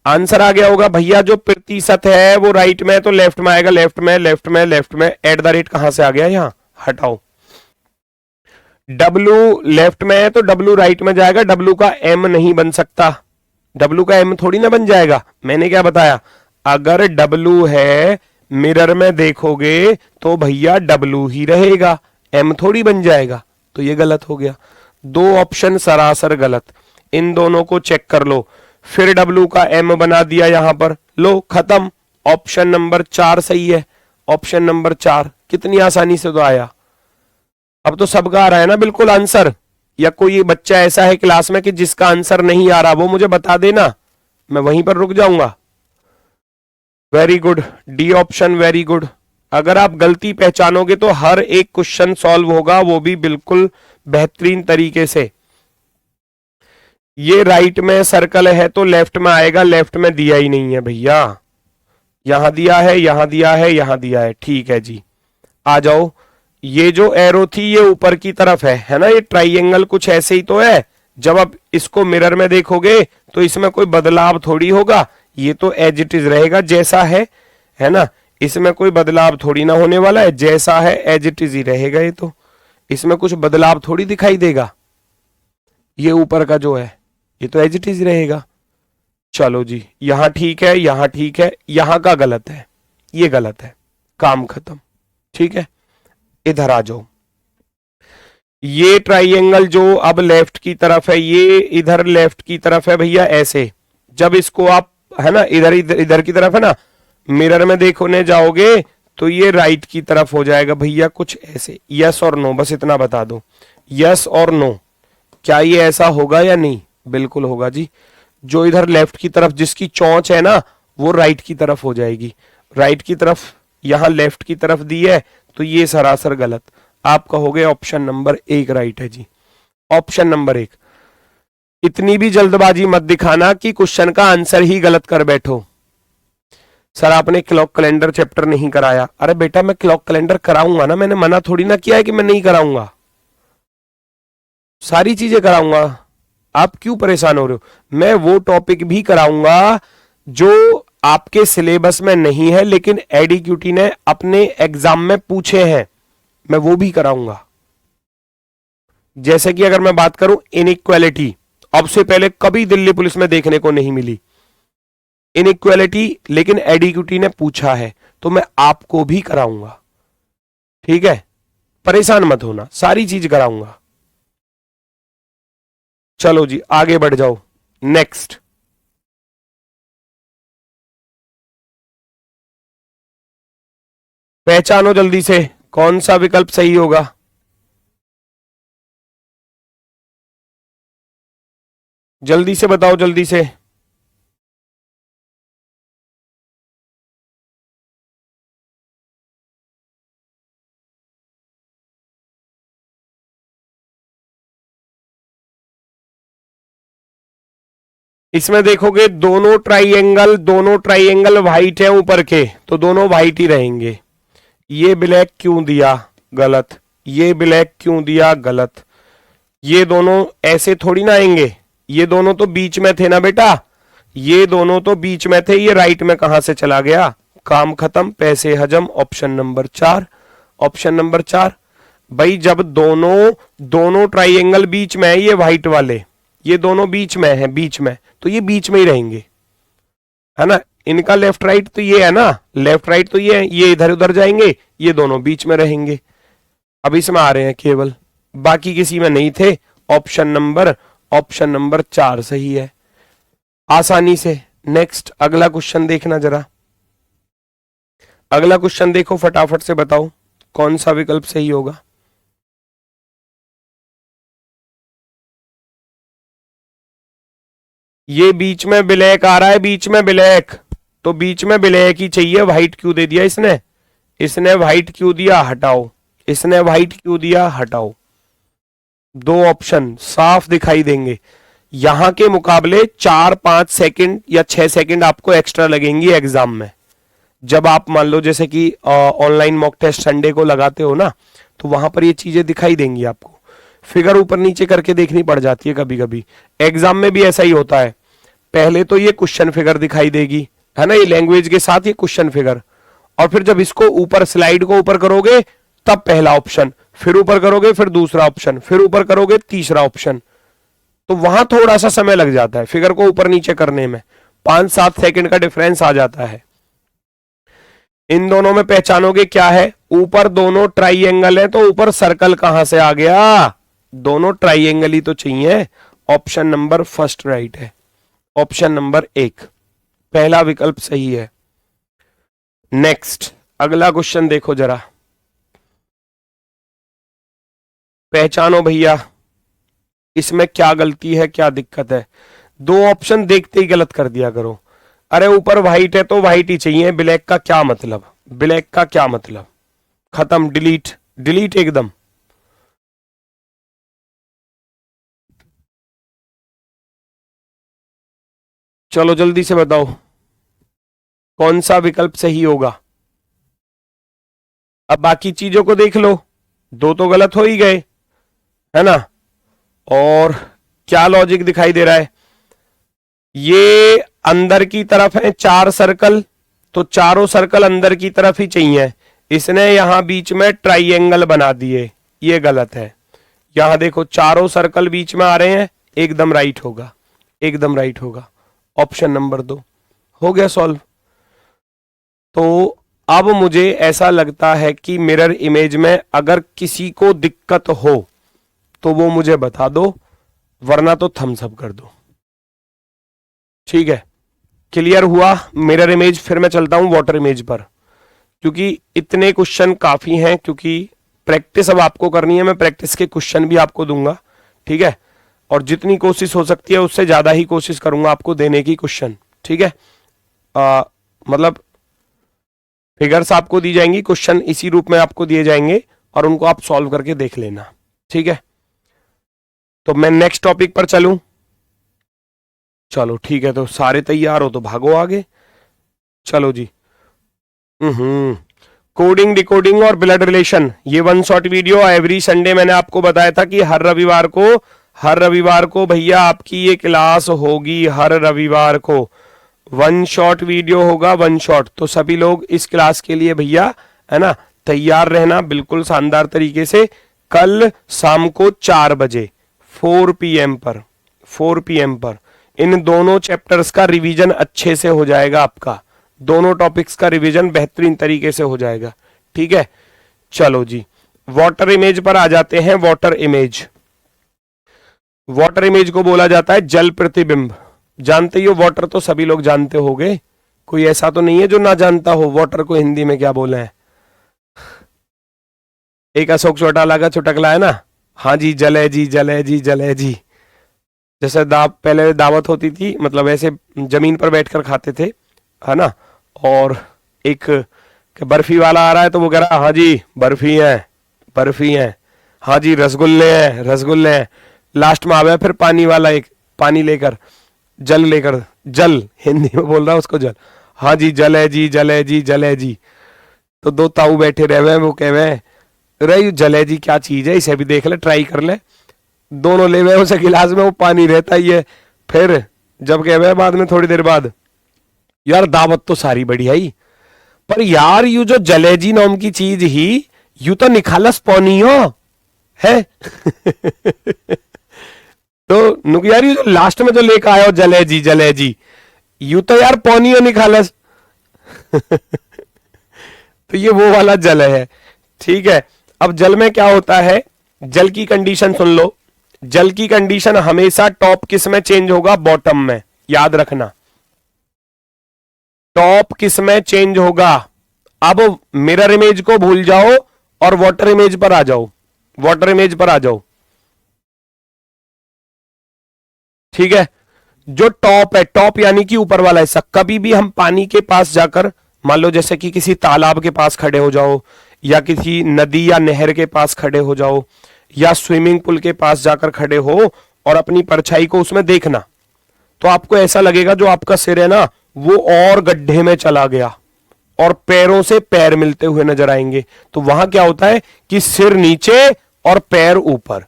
S1: आंसर आ गया होगा भैया। जो प्रतिशत है वो राइट में है तो लेफ्ट में आएगा, लेफ्ट में लेफ्ट में लेफ्ट में। एट द रेट कहां से आ गया, यहां हटाओ। डब्लू लेफ्ट में है तो डब्लू राइट में जाएगा, डब्लू का एम नहीं बन सकता, डब्लू का एम थोड़ी ना बन जाएगा। मैंने क्या बताया, अगर डब्लू है मिरर में देखोगे तो भैया डब्लू ही रहेगा, एम थोड़ी बन जाएगा। तो ये गलत हो गया, दो ऑप्शन सरासर गलत। इन दोनों को चेक कर लो, फिर डब्लू का एम बना दिया यहां पर, लो खत्म। ऑप्शन नंबर 4 सही है, ऑप्शन नंबर 4। कितनी आसानी से तो आया। अब तो सबका आ रहा है ना बिल्कुल आंसर, या कोई बच्चा ऐसा है क्लास में कि जिसका आंसर नहीं आ रहा, वो मुझे बता देना, मैं वहीं पर रुक जाऊंगा। Very good, D option very good. अगर आप गलती पहचानोगे तो हर एक क्वेश्चन सॉल्व होगा, वो भी बिल्कुल बेहतरीन तरीके से। ये राइट में सर्कल है तो लेफ्ट में आएगा, लेफ्ट में दिया ही नहीं है भैया, यहां दिया है, यहां दिया है, यहां दिया है। ठीक है जी, आ जाओ। ये जो एरो थी ये ऊपर की तरफ है ना, ये ट्राइएंगल कुछ ऐसे ही तो है। जब आप इसको मिरर में देखोगे तो इसमें कोई बदलाव थोड़ी होगा, ये तो एज इट इज रहेगा जैसा है ना, इसमें कोई बदलाव थोड़ी ना होने वाला है, जैसा है एज इट इज ही रहेगा। ये तो इसमें कुछ बदलाव थोड़ी दिखाई देगा, ये ऊपर का जो है ये तो एज इट इज रहेगा। चलो जी, यहां ठीक है, यहां ठीक है, यहां का गलत है, ये गलत है, काम खत्म। ठीक है, इधर आ जाओ। ये ट्राइएंगल जो अब लेफ्ट की तरफ है, ये इधर लेफ्ट की तरफ है भैया, ऐसे। जब इसको आप है ना इधर इधर इधर की तरफ है ना, मिरर में देखने जाओगे तो ये राइट की तरफ हो जाएगा भैया, कुछ ऐसे। यस और नो, बस इतना बता दो, यस और नो। क्या ये ऐसा होगा या नहीं? बिल्कुल होगा जी। जो इधर लेफ्ट की तरफ जिसकी चोंच है ना, वो राइट की तरफ हो जाएगी। राइट की तरफ यहां लेफ्ट की तरफ दी है तो ये सरासर गलत। आप कहोगे ऑप्शन नंबर 1 राइट है जी, ऑप्शन नंबर 1। इतनी भी जल्दबाजी मत दिखाना कि क्वेश्चन का आंसर ही गलत कर बैठो। सर आपने क्लॉक कैलेंडर चैप्टर नहीं कराया। अरे बेटा मैं क्लॉक कैलेंडर कराऊंगा ना, मैंने मना थोड़ी ना किया है कि मैं नहीं कराऊंगा, सारी चीजें कराऊंगा। आप क्यों परेशान हो रहे हो? मैं वो टॉपिक भी कराऊंगा जो आपके सिलेबस में नहीं है लेकिन एडीक्यूटी ने अपने एग्जाम में पूछे हैं, मैं वो भी कराऊंगा। जैसे कि अगर मैं बात करूं इनइक्वालिटी, अब से पहले कभी दिल्ली पुलिस में देखने को नहीं मिली इनइक्वालिटी, लेकिन एडीक्यूटी ने पूछा है तो मैं आपको भी कराऊंगा। ठीक है, परेशान मत होना, सारी चीज कराऊंगा। चलो जी आगे बढ़ जाओ, नेक्स्ट। पहचानो जल्दी से कौन सा विकल्प सही होगा। जल्दी से बताओ, जल्दी से। इसमें देखोगे दोनों ट्राइएंगल व्हाइट है ऊपर के, तो दोनों व्हाइट ही रहेंगे। ये ब्लैक क्यों दिया? गलत। ये ब्लैक क्यों दिया? गलत। ये दोनों ऐसे थोड़ी ना आएंगे, ये दोनों तो बीच में थे ना बेटा, ये दोनों तो बीच में थे, ये राइट में कहां से चला गया? काम खत्म, पैसे हजम। Option number 4, option number 4। भाई जब दोनों ट्राइएंगल बीच में है, ये व्हाइट वाले ये दोनों बीच में है, बीच में, तो ये बीच में ही रहेंगे, है ना। इनका लेफ्ट राइट तो ये है ना, लेफ्ट राइट तो ये है, ये इधर उधर जाएंगे, ये दोनों बीच में रहेंगे। अब इसमें आ रहे हैं केवल, बाकी किसी में नहीं थे। ऑप्शन नंबर 4 सही है, आसानी से। नेक्स्ट अगला क्वेश्चन देखना जरा, अगला क्वेश्चन देखो, फटाफट से बताओ कौन सा विकल्प सही होगा। ये बीच में ब्लैक आ रहा है, बीच में ब्लैक, तो बीच में ब्लैक ही चाहिए। व्हाइट क्यों दे दिया इसने व्हाइट क्यों दिया? हटाओ। इसने व्हाइट क्यों दिया? हटाओ। दो ऑप्शन साफ दिखाई देंगे। यहां के मुकाबले 4-5 सेकंड या 6 सेकंड आपको एक्स्ट्रा लगेंगी एग्जाम में। जब आप मान लो जैसे कि ऑनलाइन मॉक टेस्ट संडे को लगाते हो ना, तो वहां पर ये चीजें दिखाई देंगी आपको। फिगर ऊपर नीचे करके देखनी पड़ जाती है कभी कभी, एग्जाम में भी ऐसा ही होता है। पहले तो ये क्वेश्चन फिगर दिखाई देगी, है ना, ये लैंग्वेज के साथ ये क्वेश्चन फिगर, और फिर जब इसको ऊपर स्लाइड को ऊपर करोगे तब पहला ऑप्शन, फिर ऊपर करोगे फिर दूसरा ऑप्शन, फिर ऊपर करोगे तीसरा ऑप्शन। तो वहां थोड़ा सा समय लग जाता है फिगर को ऊपर नीचे करने में, 5-7 सेकंड का डिफरेंस आ जाता है। इन दोनों में पहचानोगे क्या है, ऊपर दोनों ट्राइएंगल है तो ऊपर सर्कल कहां से आ गया, दोनों ट्राइएंगल ही तो चाहिए। ऑप्शन नंबर फर्स्ट राइट है, ऑप्शन नंबर 1 पहला विकल्प सही है। नेक्स्ट अगला क्वेश्चन देखो जरा, पहचानो भैया इसमें क्या गलती है क्या दिक्कत है। दो ऑप्शन देखते ही गलत कर दिया करो। अरे ऊपर व्हाइट है तो व्हाइट ही चाहिए, ब्लैक का क्या मतलब, ब्लैक का क्या मतलब, खत्म, डिलीट, डिलीट एकदम। चलो जल्दी से बताओ कौन सा विकल्प सही होगा। अब बाकी चीजों को देख लो, दो तो गलत हो ही गए, है ना। और क्या लॉजिक दिखाई दे रहा है, ये अंदर की तरफ है 4 सर्कल, तो चारों सर्कल अंदर की तरफ ही चाहिए, इसने यहां बीच में ट्राइएंगल बना दिए, ये गलत है। यहां देखो चारों सर्कल बीच में आ रहे हैं, एकदम राइट होगा, एकदम राइट होगा, ऑप्शन नंबर 2 हो गया सॉल्व। तो अब मुझे ऐसा लगता है कि मिरर इमेज में अगर किसी को दिक्कत हो तो वो मुझे बता दो, वरना तो थम्स अप कर दो। ठीक है, क्लियर हुआ मिरर इमेज। फिर मैं चलता हूं वाटर इमेज पर, क्योंकि इतने क्वेश्चन काफी हैं, क्योंकि प्रैक्टिस अब आपको करनी है, मैं प्रैक्टिस के क्वेश्चन भी आपको दूंगा, ठीक है। और जितनी कोशिश हो सकती है उससे ज्यादा ही कोशिश करूंगा आपको देने की क्वेश्चन, ठीक है। मतलब फिगर्स आपको दी जाएंगी, क्वेश्चन इसी रूप में आपको दिए जाएंगे और उनको आप सॉल्व करके देख लेना, ठीक है। तो मैं नेक्स्ट टॉपिक पर चलूं, चलो ठीक है, तो सारे तैयार हो तो भागो आगे, चलो जी। कोडिंग डिकोडिंग और ब्लड रिलेशन, ये 1 शॉट वीडियो एवरी संडे मैंने आपको बताया था कि हर रविवार को भैया आपकी ये क्लास होगी, हर रविवार को 1 शॉट वीडियो होगा, 1 शॉट। तो सभी लोग इस क्लास के लिए भैया, है ना, तैयार रहना बिल्कुल शानदार तरीके से। कल शाम को 4 बजे 4 PM पर इन दोनों चैप्टर्स का रिवीजन अच्छे से हो जाएगा, आपका दोनों टॉपिक्स का रिवीजन बेहतरीन तरीके से हो जाएगा, ठीक है। चलो जी, वाटर इमेज पर आ जाते हैं। वाटर इमेज को बोला जाता है जल प्रतिबिंब। जानते ही हो वाटर, तो सभी लोग जानते होंगे, कोई ऐसा तो नहीं है जो ना जानता हो वाटर को हिंदी में क्या बोला है। एक अशोक चौटाला का चुटकला है ना, हाँ जी जल है जी, जल है जी, जल है जी। जैसे पहले दावत होती थी, मतलब ऐसे जमीन पर बैठकर खाते थे, है ना, और एक बर्फी वाला आ रहा है तो वो कह रहा है हाँ जी बर्फी है, हाँ जी रसगुल्ले हैं। लास्ट में आ गया फिर पानी वाला, एक पानी लेकर, जल हिंदी में बोल रहा है उसको जल, हाँ जी जल है जी, जल है जी, जल है जी। तो 2 ताऊ बैठे रहे हुए, वो कह रहे रे जल है जी क्या चीज है, इसे भी देख ले, ट्राई कर ले। दोनों ले हुए उसे गिलास में, वो पानी रहता ही है। फिर जब कह रहे बाद में थोड़ी देर बाद, यार दावत तो सारी बढ़िया ही, पर यार यू जो जलेजी नाम की चीज ही, यू तो निखालस पौनियो है। तो नुक यार यू जो लास्ट में जो लेकर आयो जलेजी, यू तो यार पौनियो निखालस। तो ये वो वाला जल है, ठीक है। अब जल में क्या होता है, जल की कंडीशन सुन लो। जल की कंडीशन हमेशा टॉप किस में चेंज होगा, बॉटम में, याद रखना। टॉप किस में चेंज होगा। अब मिरर इमेज को भूल जाओ और वाटर इमेज पर आ जाओ, ठीक है। जो टॉप है, टॉप यानी कि ऊपर वाला हिस्सा, कभी भी हम पानी के पास जाकर, मान लो जैसे कि किसी तालाब के पास खड़े हो जाओ, या किसी नदी या नहर के पास खड़े हो जाओ, या स्विमिंग पूल के पास जाकर खड़े हो और अपनी परछाई को उसमें देखना, तो आपको ऐसा लगेगा जो आपका सिर है ना वो और गड्ढे में चला गया और पैरों से पैर मिलते हुए नजर आएंगे। तो वहां क्या होता है कि सिर नीचे और पैर ऊपर,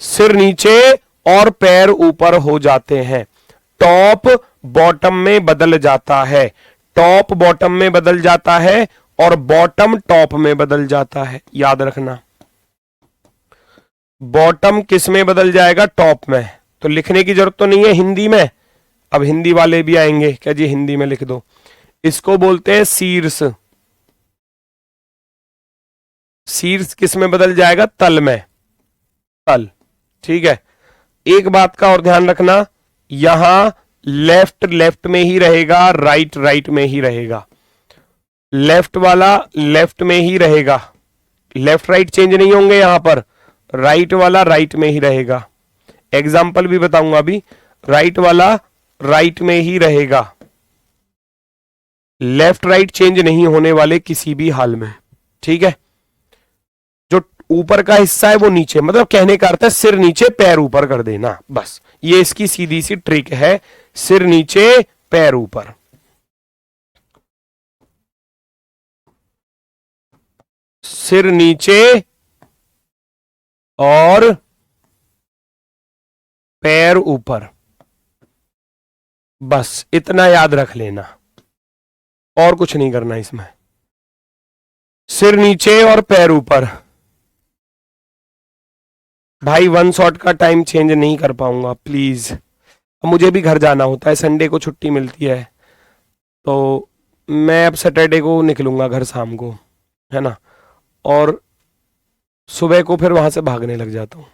S1: सिर नीचे और पैर ऊपर हो जाते हैं। टॉप बॉटम में बदल जाता है, टॉप बॉटम में बदल जाता है और बॉटम टॉप में बदल जाता है। याद रखना, बॉटम किस में बदल जाएगा? टॉप में। तो लिखने की जरूरत तो नहीं है हिंदी में। अब हिंदी वाले भी आएंगे, क्या जी हिंदी में लिख दो। इसको बोलते हैं शीर्ष। शीर्ष किस में बदल जाएगा? तल में, तल। ठीक है, एक बात का और ध्यान रखना, यहां लेफ्ट लेफ्ट में ही रहेगा, राइट राइट में ही रहेगा। लेफ्ट वाला लेफ्ट में ही रहेगा, लेफ्ट राइट चेंज नहीं होंगे यहां पर। राइट वाला राइट में ही रहेगा। एग्जाम्पल भी बताऊंगा अभी। राइट वाला राइट में ही रहेगा, लेफ्ट राइट चेंज नहीं होने वाले किसी भी हाल में। ठीक है, जो ऊपर का हिस्सा है वो नीचे, मतलब कहने का अर्थ है सिर नीचे पैर ऊपर कर देना, बस ये इसकी सीधी सी ट्रिक है। सिर नीचे पैर ऊपर। सिर नीचे और पैर ऊपर, बस इतना याद रख लेना, और कुछ नहीं करना इसमें। सिर नीचे और पैर ऊपर। भाई वन शॉट का टाइम चेंज नहीं कर पाऊंगा प्लीज, अब मुझे भी घर जाना होता है, संडे को छुट्टी मिलती है, तो मैं अब सैटरडे को निकलूंगा घर शाम को, है ना, और सुबह को फिर वहां से भागने लग जाता हूँ।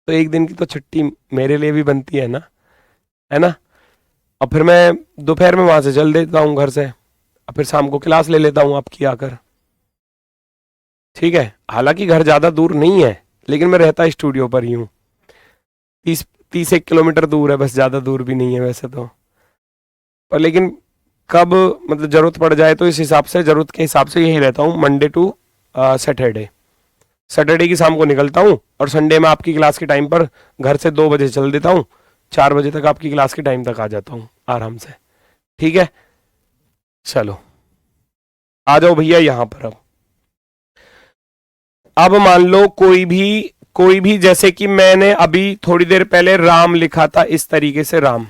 S1: तो एक दिन की तो छुट्टी मेरे लिए भी बनती है ना, है ना। और फिर मैं दोपहर में वहां से चल देता हूँ घर से, और फिर शाम को क्लास ले लेता हूँ आपकी आकर। ठीक है, हालांकि घर ज्यादा दूर नहीं है, लेकिन मैं रहता स्टूडियो पर ही हूँ। 30-31 किलोमीटर दूर है, बस ज्यादा दूर भी नहीं है वैसे तो। पर लेकिन कब मतलब जरूरत पड़ जाए तो इस हिसाब से, जरूरत के हिसाब से यही रहता हूँ, मंडे टू सैटरडे। सैटरडे की शाम को निकलता हूँ और संडे में आपकी क्लास के टाइम पर घर से 2 बजे चल देता हूँ, 4 बजे तक आपकी क्लास के टाइम तक आ जाता हूँ आराम से। ठीक है, चलो आ जाओ भैया यहां पर। अब मान लो कोई भी जैसे कि मैंने अभी थोड़ी देर पहले राम लिखा था, इस तरीके से राम।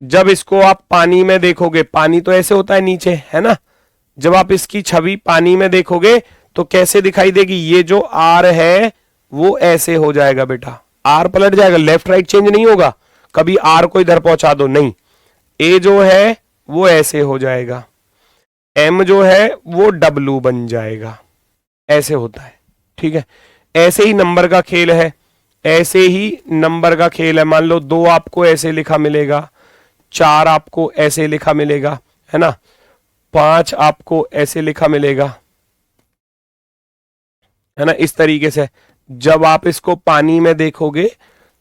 S1: जब इसको आप पानी में देखोगे, पानी तो ऐसे होता है नीचे, है ना, जब आप इसकी छवि पानी में देखोगे तो कैसे दिखाई देगी? ये जो आर है वो ऐसे हो जाएगा बेटा, आर पलट जाएगा, लेफ्ट राइट चेंज नहीं होगा। कभी आर को इधर पहुंचा दो, नहीं, ए जो है वो ऐसे हो जाएगा, एम जो है वो डब्लू बन जाएगा, ऐसे होता है। ठीक है, ऐसे ही नंबर का खेल है, ऐसे ही नंबर का खेल है। मान लो 2 आपको ऐसे लिखा मिलेगा, 4 आपको ऐसे लिखा मिलेगा, है ना, 5 आपको ऐसे लिखा मिलेगा, है ना, इस तरीके से। जब आप इसको पानी में देखोगे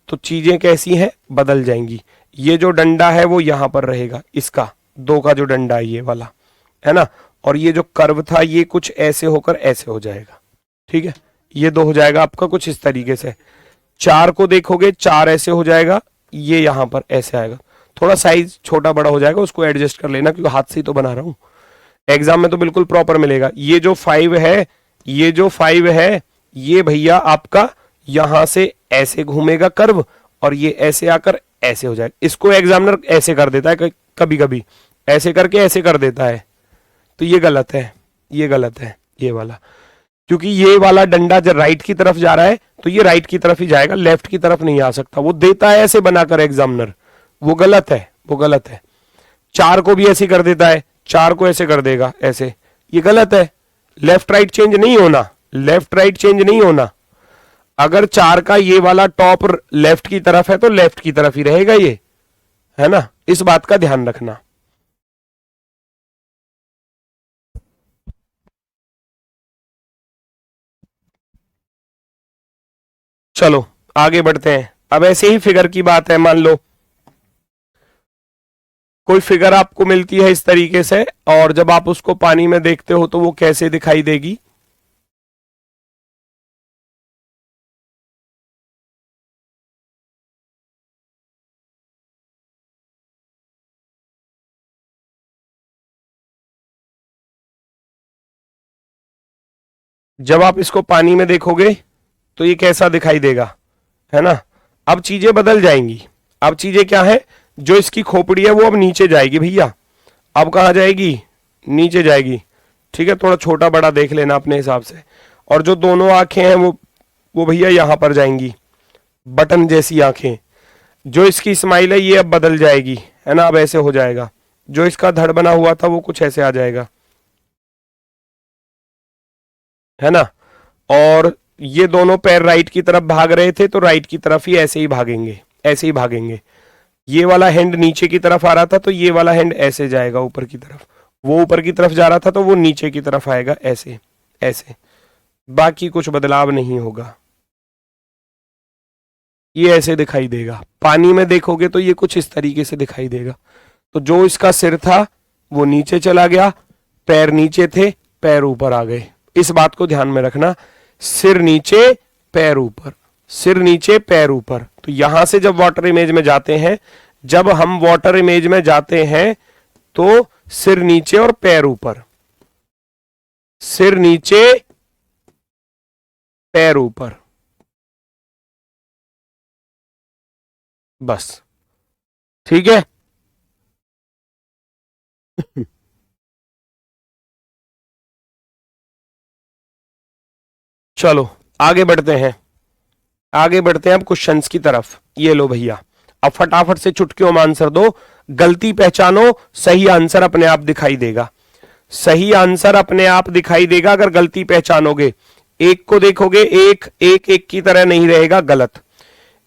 S1: तो चीजें कैसी हैं? बदल जाएंगी। ये जो डंडा है वो यहां पर रहेगा, इसका 2 का जो डंडा है ये वाला, है ना, और ये जो कर्व था ये कुछ ऐसे होकर ऐसे हो जाएगा। ठीक है, ये 2 हो जाएगा आपका कुछ इस तरीके से। 4 को देखोगे, 4 ऐसे हो जाएगा, ये यहां पर ऐसे आएगा। थोड़ा साइज छोटा बड़ा हो जाएगा, उसको एडजस्ट कर लेना, क्योंकि हाथ से ही तो बना रहा हूं। एग्जाम में तो बिल्कुल प्रॉपर मिलेगा। ये जो 5 है, ये जो 5 है, ये भैया आपका यहां से ऐसे घूमेगा कर्व, और ये ऐसे आकर ऐसे हो जाएगा। इसको एग्जामिनर ऐसे कर देता है कभी कभी, ऐसे करके ऐसे कर देता है, तो ये गलत है, ये गलत है ये वाला। क्योंकि ये वाला डंडा जब राइट की तरफ जा रहा है तो ये राइट की तरफ ही जाएगा, लेफ्ट की तरफ नहीं आ सकता। वो देता है ऐसे बनाकर एग्जामिनर, वो गलत है, वो गलत है। 4 को भी ऐसे कर देता है, 4 को ऐसे कर देगा ऐसे, ये गलत है। लेफ्ट राइट चेंज नहीं होना, लेफ्ट राइट चेंज नहीं होना। अगर 4 का ये वाला टॉप लेफ्ट की तरफ है तो लेफ्ट की तरफ ही रहेगा ये, है ना, इस बात का ध्यान रखना। चलो आगे बढ़ते हैं। अब ऐसे ही फिगर की बात है, मान लो कोई फिगर आपको मिलती है इस तरीके से, और जब आप उसको पानी में देखते हो तो वो कैसे दिखाई देगी? जब आप इसको पानी में देखोगे तो ये कैसा दिखाई देगा, है ना। अब चीजें बदल जाएंगी। अब चीजें क्या है, जो इसकी खोपड़ी है वो अब नीचे जाएगी भैया। अब कहाँ जाएगी, नीचे जाएगी। ठीक है, थोड़ा छोटा बड़ा देख लेना अपने हिसाब से। और जो दोनों आंखें हैं वो भैया यहां पर जाएंगी, बटन जैसी आंखें। जो इसकी स्माइल है ये अब बदल जाएगी, है ना, अब ऐसे हो जाएगा। जो इसका धड़ बना हुआ था वो कुछ ऐसे आ जाएगा, है ना। और ये दोनों पैर राइट की तरफ भाग रहे थे तो राइट की तरफ ही ऐसे ही भागेंगे, ऐसे ही भागेंगे। ये वाला हैंड नीचे की तरफ आ रहा था तो ये वाला हैंड ऐसे जाएगा ऊपर की तरफ। वो ऊपर की तरफ जा रहा था तो वो नीचे की तरफ आएगा, ऐसे ऐसे। बाकी कुछ बदलाव नहीं होगा। ये ऐसे दिखाई देगा। पानी में देखोगे तो ये कुछ इस तरीके से दिखाई देगा। तो जो इसका सिर था वो नीचे चला गया, पैर नीचे थे, पैर ऊपर आ गए। इस बात को ध्यान में रखना, सिर नीचे पैर ऊपर, सिर नीचे पैर ऊपर। तो यहां से जब वाटर इमेज में जाते हैं, जब हम वाटर इमेज में जाते हैं तो सिर नीचे और पैर ऊपर, सिर नीचे पैर ऊपर, बस। ठीक है। चलो आगे बढ़ते हैं, आगे बढ़ते हैं अब क्वेश्चंस की तरफ। ये लो भैया, अब फटाफट से चुटकियों में आंसर दो। गलती पहचानो, सही आंसर अपने आप दिखाई देगा। सही आंसर अपने आप दिखाई देगा अगर गलती पहचानोगे। एक को देखोगे, एक एक एक की तरह नहीं रहेगा, गलत।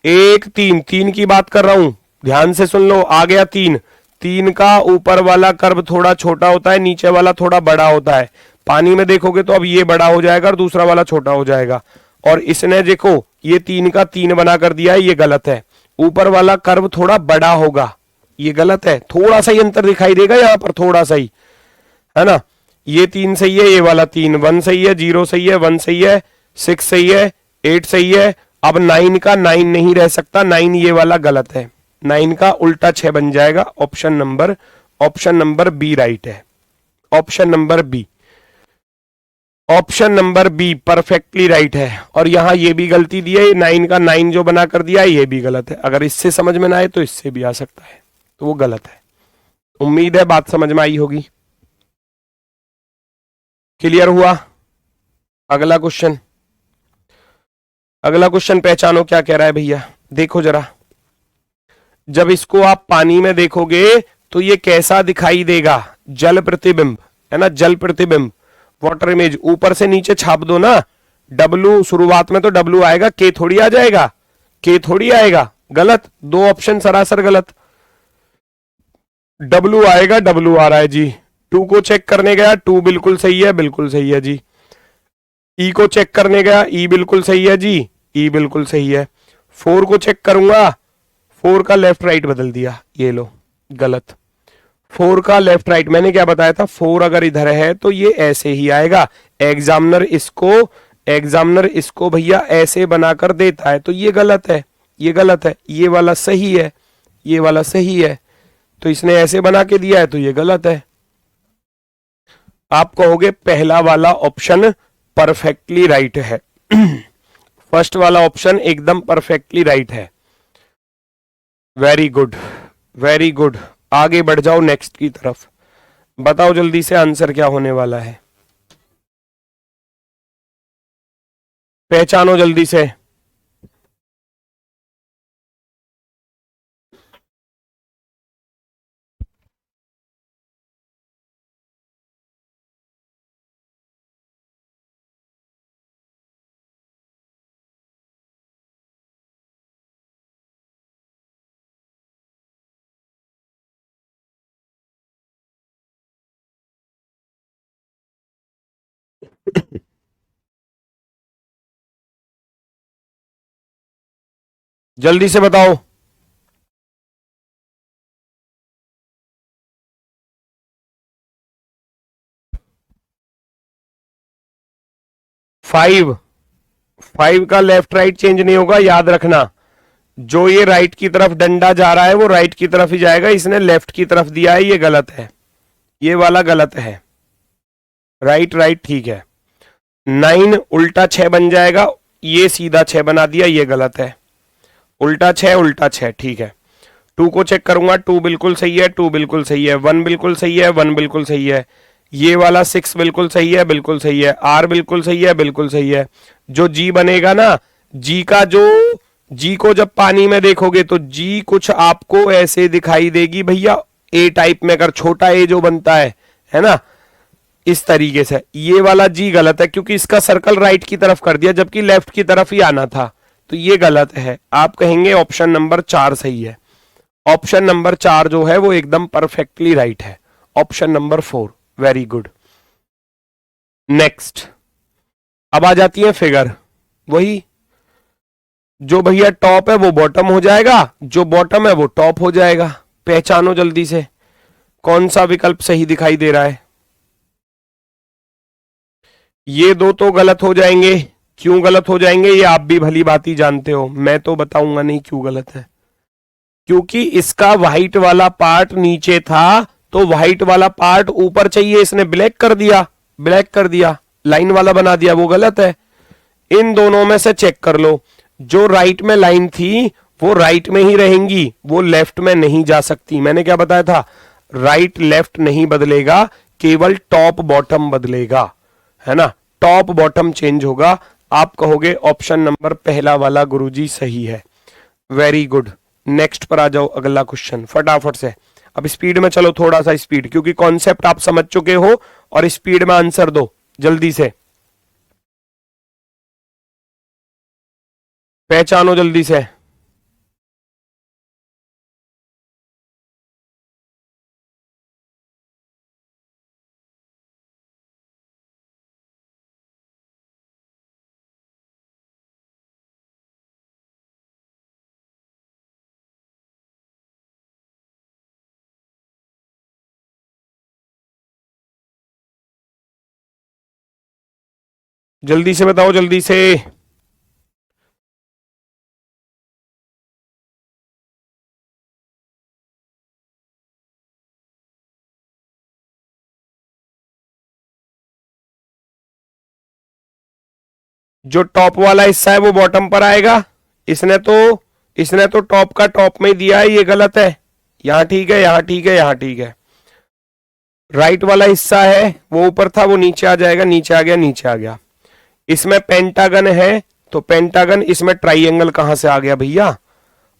S1: एक तीन, तीन की बात कर रहा हूं, ध्यान से सुन लो। आ गया तीन, तीन का ऊपर वाला कर्व थोड़ा छोटा होता है, नीचे वाला थोड़ा बड़ा होता है। पानी में देखोगे तो अब ये बड़ा हो जाएगा और दूसरा वाला छोटा हो जाएगा। और इसने देखो ये तीन का तीन बना कर दिया है, ये गलत है। ऊपर वाला कर्व थोड़ा बड़ा होगा, ये गलत है। थोड़ा सा ही अंतर दिखाई देगा यहां पर, थोड़ा सा ही, है ना। ये तीन सही है, ये वाला तीन, वन सही है, जीरो सही है, वन सही है, सिक्स सही है, एट सही है। अब नाइन का नाइन नहीं रह सकता, नाइन ये वाला गलत है। नाइन का उल्टा छह बन जाएगा। ऑप्शन नंबर बी राइट है। Option number B, option number B perfectly right है। और यहां ये भी गलती दी है, नाइन का नाइन जो बना कर दिया है ये भी गलत है। अगर इससे समझ में ना आए तो इससे भी आ सकता है, तो वो गलत है। उम्मीद है बात समझ में आई होगी। क्लियर हुआ। अगला क्वेश्चन, अगला क्वेश्चन पहचानो क्या कह रहा है भैया, देखो जरा। जब इसको आप पानी में देखोगे तो ये कैसा दिखाई देगा, जल प्रतिबिंब, है ना, जल प्रतिबिंब। वाटर इमेज ऊपर से नीचे छाप दो ना, डब्लू शुरुआत में तो डब्लू आएगा, के थोड़ी आ जाएगा, के थोड़ी आएगा, गलत। दो ऑप्शन सरासर गलत। डब्लू आएगा, डब्लू आ रहा है जी। टू को चेक करने गया, टू बिल्कुल सही है, बिल्कुल सही है जी। ई को चेक करने गया, ई बिल्कुल सही है जी, ई बिल्कुल सही है। फोर को चेक करूंगा, फोर का लेफ्ट राइट बदल दिया, ये लो गलत। फोर का लेफ्ट राइट, मैंने क्या बताया था, फोर अगर इधर है तो ये ऐसे ही आएगा। एग्जामिनर इसको भैया ऐसे बनाकर देता है, तो ये गलत है, ये गलत है। ये वाला सही है, ये वाला सही है, तो इसने ऐसे बना के दिया है तो ये गलत है। आप कहोगे पहला वाला ऑप्शन परफेक्टली राइट है। फर्स्ट वाला ऑप्शन एकदम परफेक्टली राइट है। Very good, very good. आगे बढ़ जाओ नेक्स्ट की तरफ। बताओ जल्दी से आंसर क्या होने वाला है, पहचानो जल्दी से। जल्दी से बताओ। 5, 5 का लेफ्ट राइट चेंज नहीं होगा, याद रखना। जो ये राइट की तरफ डंडा जा रहा है वो राइट की तरफ ही जाएगा, इसने लेफ्ट की तरफ दिया है, ये गलत है, ये वाला गलत है। राइट राइट ठीक है। 9 उल्टा 6 बन जाएगा, ये सीधा 6 बना दिया, ये गलत है। उल्टा 6, ठीक है। 2 को चेक करूंगा, 2 बिल्कुल सही है, 2 बिल्कुल सही है, 1 बिल्कुल सही है, 1 बिल्कुल सही है। ये वाला 6 बिल्कुल सही है, बिल्कुल सही है। R बिल्कुल सही है, बिल्कुल सही है। जो G बनेगा ना, G का जो G को जब पानी में देखोगे तो G कुछ आपको ऐसे दिखाई देगी भैया, A टाइप में, अगर छोटा A जो बनता है ना, इस तरीके से। ये वाला G गलत है क्योंकि इसका सर्कल राइट की तरफ कर दिया, जबकि लेफ्ट की तरफ ही आना था, तो ये गलत है। आप कहेंगे ऑप्शन नंबर 4 सही है। ऑप्शन नंबर 4 जो है वो एकदम परफेक्टली राइट है। Option number 4, very good. Next, अब आ जाती है फिगर। वही, जो भैया टॉप है वो बॉटम हो जाएगा, जो बॉटम है वो टॉप हो जाएगा। पहचानो जल्दी से कौन सा विकल्प सही दिखाई दे रहा है। ये दो तो गलत हो जाएंगे। क्यों गलत हो जाएंगे ये आप भी भली भांति जानते हो, मैं तो बताऊंगा नहीं क्यों गलत है। क्योंकि इसका व्हाइट वाला पार्ट नीचे था, तो व्हाइट वाला पार्ट ऊपर चाहिए, इसने ब्लैक कर दिया, ब्लैक कर दिया, लाइन वाला बना दिया, वो गलत है। इन दोनों में से चेक कर लो, जो राइट में लाइन थी वो राइट में ही रहेंगी, वो लेफ्ट में नहीं जा सकती। मैंने क्या बताया था, राइट लेफ्ट नहीं बदलेगा, केवल टॉप बॉटम बदलेगा, है ना, टॉप बॉटम चेंज होगा। आप कहोगे ऑप्शन नंबर पहला वाला गुरुजी सही है। Very good. नेक्स्ट पर आ जाओ, अगला क्वेश्चन फटाफट से। अब स्पीड में चलो, थोड़ा सा स्पीड, क्योंकि कॉन्सेप्ट आप समझ चुके हो, और स्पीड में आंसर दो जल्दी से, पहचानो जल्दी से। जल्दी से बताओ, जल्दी से। जो टॉप वाला हिस्सा है वो बॉटम पर आएगा। इसने तो टॉप का टॉप में ही दिया है, ये गलत है। यहां ठीक है, यहां ठीक है, यहां ठीक है। राइट वाला हिस्सा है वो ऊपर था, वो नीचे आ जाएगा, नीचे आ गया, नीचे आ गया। इसमें पेंटागन है, तो पेंटागन, इसमें ट्राइंगल कहां से आ गया भैया।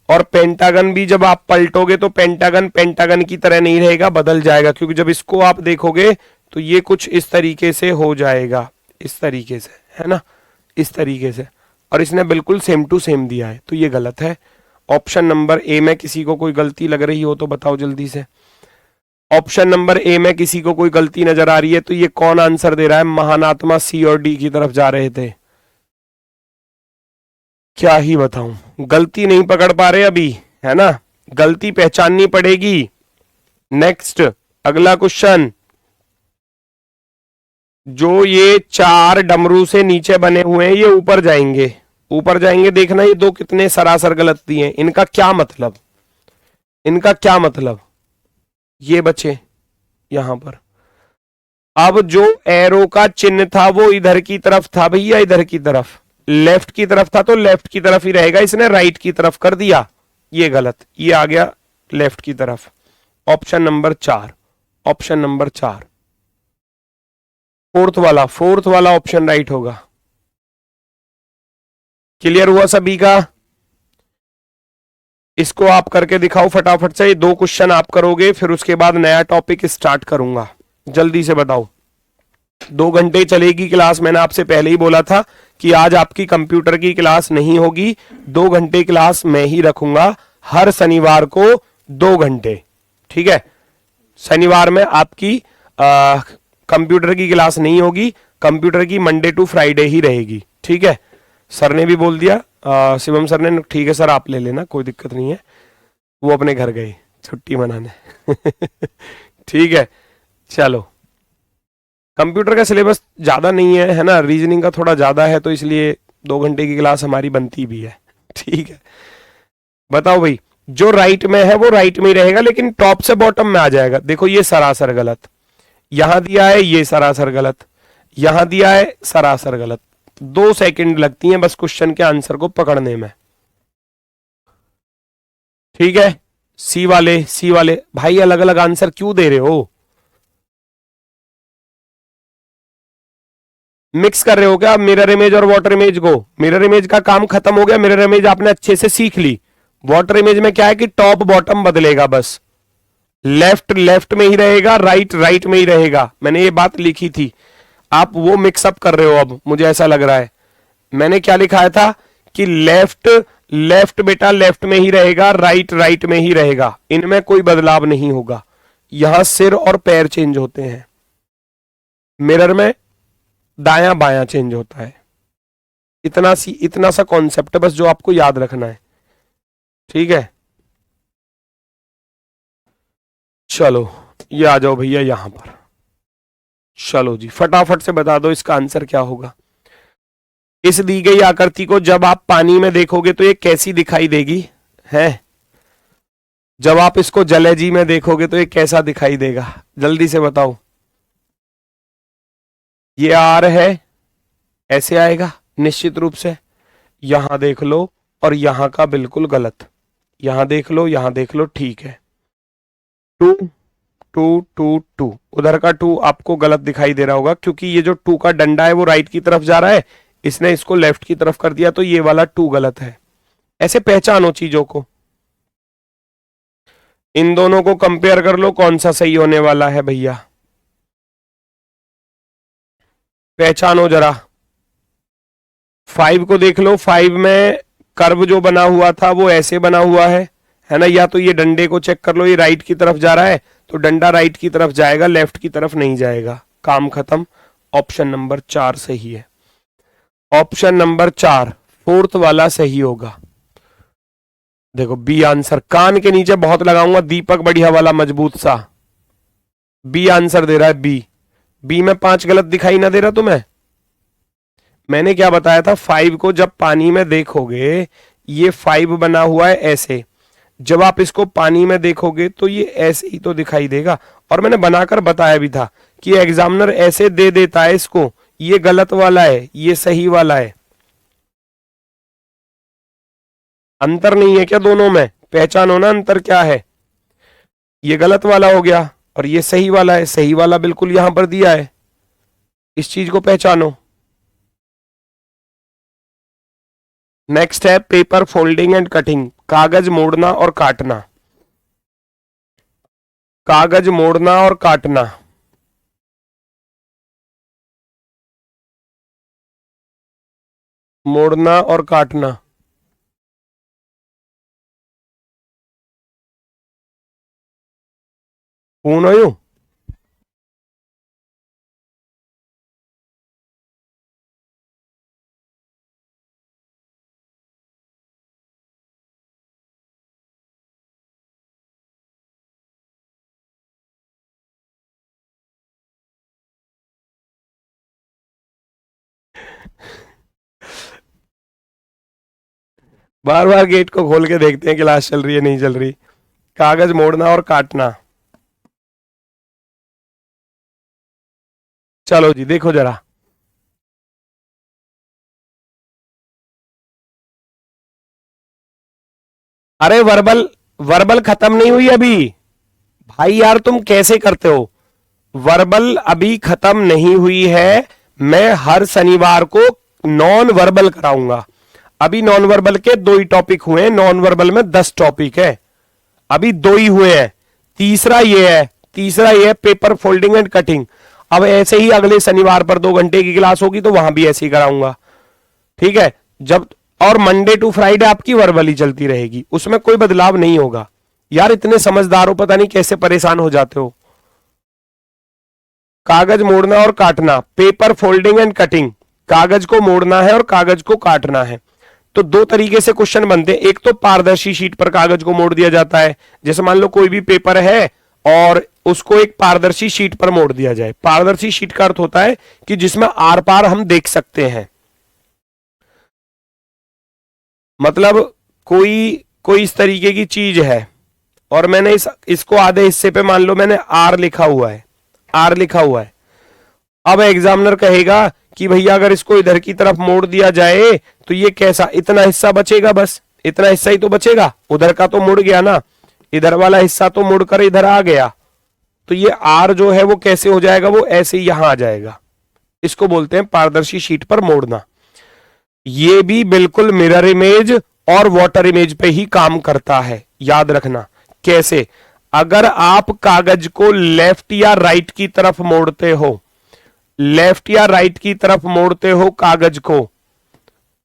S1: और पेंटागन भी जब आप पलटोगे तो पेंटागन पेंटागन की तरह नहीं रहेगा, बदल जाएगा, क्योंकि जब इसको आप देखोगे तो ये कुछ इस तरीके से हो जाएगा, इस तरीके से, है ना, इस तरीके से। और इसने बिल्कुल सेम टू सेम दिया है, तो ये गलत है। ऑप्शन नंबर ए में किसी को कोई गलती लग रही हो तो बताओ जल्दी से। ऑप्शन नंबर ए में किसी को कोई गलती नजर आ रही है तो ये कौन आंसर दे रहा है। महानात्मा सी और डी की तरफ जा रहे थे, क्या ही बताऊं, गलती नहीं पकड़ पा रहे अभी, है ना, गलती पहचाननी पड़ेगी। नेक्स्ट, अगला क्वेश्चन। जो ये 4 डमरू से नीचे बने हुए हैं ये ऊपर जाएंगे, ऊपर जाएंगे। देखना ये दो कितने सरासर गलत दिए हैं, इनका क्या मतलब, इनका क्या मतलब। ये बचे यहां पर। अब जो एरो का चिन्ह था वो इधर की तरफ था भैया, इधर की तरफ, लेफ्ट की तरफ था, तो लेफ्ट की तरफ ही रहेगा। इसने राइट की तरफ कर दिया, ये गलत, ये आ गया लेफ्ट की तरफ। Option number 4, option number 4, fourth वाला ऑप्शन राइट होगा। क्लियर हुआ सभी का। इसको आप करके दिखाओ फटाफट से। ये 2 क्वेश्चन आप करोगे, फिर उसके बाद नया टॉपिक स्टार्ट करूंगा। जल्दी से बताओ। 2 घंटे चलेगी क्लास। मैंने आपसे पहले ही बोला था कि आज आपकी कंप्यूटर की क्लास नहीं होगी, 2 घंटे क्लास मैं ही रखूंगा हर शनिवार को 2 घंटे, ठीक है। शनिवार में आपकी कंप्यूटर की क्लास नहीं होगी, कंप्यूटर की मंडे टू फ्राइडे ही रहेगी, ठीक है। सर ने भी बोल दिया, शिवम सर ने, ठीक है सर आप ले लेना, कोई दिक्कत नहीं है। वो अपने घर गए छुट्टी मनाने ठीक है। चलो, कंप्यूटर का सिलेबस ज्यादा नहीं है, है ना, रीजनिंग का थोड़ा ज्यादा है, तो इसलिए 2 घंटे की क्लास हमारी बनती भी है, ठीक है। बताओ भाई, जो राइट में है वो राइट में ही रहेगा, लेकिन टॉप से बॉटम में आ जाएगा। देखो ये सरासर गलत, यहां दिया है ये सरासर गलत, यहां दिया है सरासर गलत। 2 सेकंड लगती हैं बस क्वेश्चन के आंसर को पकड़ने में। ठीक है, सी वाले भाई अलग अलग आंसर क्यों दे रहे हो? मिक्स कर रहे हो क्या मिरर इमेज और वाटर इमेज को? मिरर इमेज का काम खत्म हो गया, मिरर इमेज आपने अच्छे से सीख ली। वाटर इमेज में क्या है कि टॉप बॉटम बदलेगा बस, लेफ्ट लेफ्ट में ही रहेगा, राइट राइट में ही रहेगा। मैंने ये बात लिखी थी, आप वो मिक्सअप कर रहे हो अब, मुझे ऐसा लग रहा है। मैंने क्या लिखाया था कि लेफ्ट लेफ्ट बेटा लेफ्ट में ही रहेगा, राइट राइट में ही रहेगा, इनमें कोई बदलाव नहीं होगा। यहां सिर और पैर चेंज होते हैं, मिरर में दायां बायां चेंज होता है। इतना सा कॉन्सेप्ट है बस जो आपको याद रखना है। ठीक है, चलो ये आ जाओ भैया यहां पर। चलो जी फटाफट से बता दो इसका आंसर क्या होगा। इस दी गई आकृति को जब आप पानी में देखोगे तो ये कैसी दिखाई देगी है? जब आप इसको जलेजी में देखोगे तो ये कैसा दिखाई देगा? जल्दी से बताओ। ये आर है, ऐसे आएगा निश्चित रूप से। यहां देख लो और यहां का बिल्कुल गलत, यहां देख लो, यहां देख लो, ठीक है। 2 2 2 2, उधर का 2 आपको गलत दिखाई दे रहा होगा क्योंकि ये जो 2 का डंडा है वो राइट की तरफ जा रहा है, इसने इसको लेफ्ट की तरफ कर दिया, तो ये वाला 2 गलत है। ऐसे पहचानो चीजों को, इन दोनों को कंपेयर कर लो कौन सा सही होने वाला है भैया, पहचानो जरा। 5 को देख लो, 5 में कर्व जो बना हुआ था वो ऐसे बना हुआ है ना? या तो ये डंडे को चेक कर लो, ये राइट की तरफ जा रहा है तो डंडा राइट की तरफ जाएगा, लेफ्ट की तरफ नहीं जाएगा। काम खत्म, ऑप्शन नंबर 4 सही है। ऑप्शन नंबर 4 फोर्थ वाला सही होगा। देखो बी आंसर, कान के नीचे बहुत लगाऊंगा, दीपक बढ़िया वाला मजबूत सा। बी आंसर दे रहा है, बी में 5 गलत दिखाई ना दे रहा तुम्हें? मैंने क्या बताया था, 5 को जब पानी में देखोगे, ये 5 बना हुआ है ऐसे, जब आप इसको पानी में देखोगे तो ये ऐसे ही तो दिखाई देगा। और मैंने बनाकर बताया भी था कि एग्जामिनर ऐसे दे देता है इसको, ये गलत वाला है, ये सही वाला है। अंतर नहीं है क्या दोनों में? पहचानो ना अंतर क्या है। ये गलत वाला हो गया और ये सही वाला है, सही वाला बिल्कुल यहां पर दिया है, इस चीज को पहचानो। नेक्स्ट है पेपर फोल्डिंग एंड कटिंग, कागज मोड़ना और काटना। कागज मोड़ना और काटना, मोड़ना और काटना। कौन हो यू? बार बार गेट को खोल के देखते हैं क्लास चल रही है नहीं चल रही। कागज मोड़ना और काटना, चलो जी देखो जरा। अरे वर्बल, वर्बल खत्म नहीं हुई अभी भाई, यार तुम कैसे करते हो? वर्बल अभी खत्म नहीं हुई है, मैं हर शनिवार को नॉन वर्बल कराऊंगा। अभी नॉन वर्बल के 2 ही टॉपिक हुए हैं, नॉन वर्बल में 10 टॉपिक है, अभी 2 ही हुए हैं। तीसरा ये है पेपर फोल्डिंग एंड कटिंग। अब ऐसे ही अगले शनिवार पर 2 घंटे की क्लास होगी तो वहां भी ऐसे ही कराऊंगा, ठीक है? जब और मंडे टू फ्राइडे आपकी वर्बल ही चलती रहेगी, उसमें कोई बदलाव नहीं होगा। यार इतने समझदार हो, पता नहीं कैसे परेशान हो जाते हो। कागज मोड़ना और काटना, पेपर फोल्डिंग एंड कटिंग, कागज को मोड़ना है और कागज को काटना है। तो 2 तरीके से क्वेश्चन बनते हैं, एक तो पारदर्शी शीट पर कागज को मोड़ दिया जाता है, जैसे मान लो कोई भी पेपर है और उसको एक पारदर्शी शीट पर मोड़ दिया जाए। पारदर्शी शीट का अर्थ होता है कि जिसमें आर पार हम देख सकते हैं, मतलब कोई कोई इस तरीके की चीज है और मैंने इसको आधे हिस्से पे मान लो मैंने आर लिखा हुआ है, आर लिखा हुआ है, अब एग्जामिनर कहेगा कि भैया अगर इसको इधर की तरफ मोड़ दिया जाए तो ये कैसा, इतना हिस्सा बचेगा, बस इतना हिस्सा ही तो बचेगा, उधर का तो मुड़ गया ना, इधर वाला हिस्सा तो मुड़कर इधर आ गया, तो ये आर जो है वो कैसे हो जाएगा, वो ऐसे ही यहां आ जाएगा। इसको बोलते हैं पारदर्शी शीट पर मोड़ना। ये भी बिल्कुल मिरर इमेज और वाटर इमेज पे ही काम करता है, याद रखना। कैसे, अगर आप कागज को लेफ्ट या राइट की तरफ मोड़ते हो, लेफ्ट या राइट की तरफ मोड़ते हो कागज को,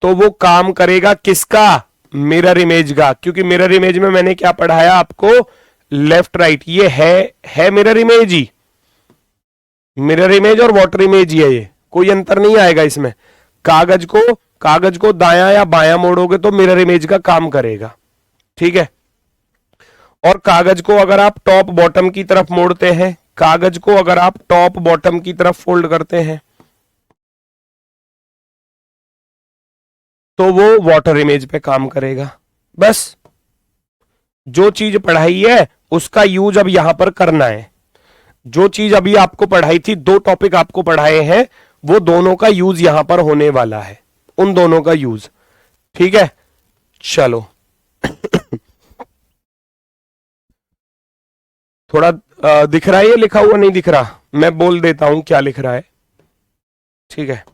S1: तो वो काम करेगा किसका, मिरर इमेज का, क्योंकि मिरर इमेज में मैंने क्या पढ़ाया आपको, लेफ्ट राइट, ये है मिरर इमेज ही, मिरर इमेज और वाटर इमेज ही है, ये कोई अंतर नहीं आएगा इसमें। कागज को दायां या बायां मोड़ोगे तो मिरर इमेज का काम करेगा, ठीक है। और कागज को अगर आप टॉप बॉटम की तरफ मोड़ते हैं, कागज को अगर आप टॉप बॉटम की तरफ फोल्ड करते हैं तो वो वाटर इमेज पे काम करेगा। बस जो चीज पढ़ाई है उसका यूज अब यहां पर करना है। जो चीज अभी आपको पढ़ाई थी, 2 टॉपिक आपको पढ़ाए हैं, वो दोनों का यूज यहां पर होने वाला है, उन दोनों का यूज, ठीक है। चलो थोड़ा दिख रहा है, ये लिखा हुआ नहीं दिख रहा, मैं बोल देता हूं क्या लिख रहा है, ठीक है।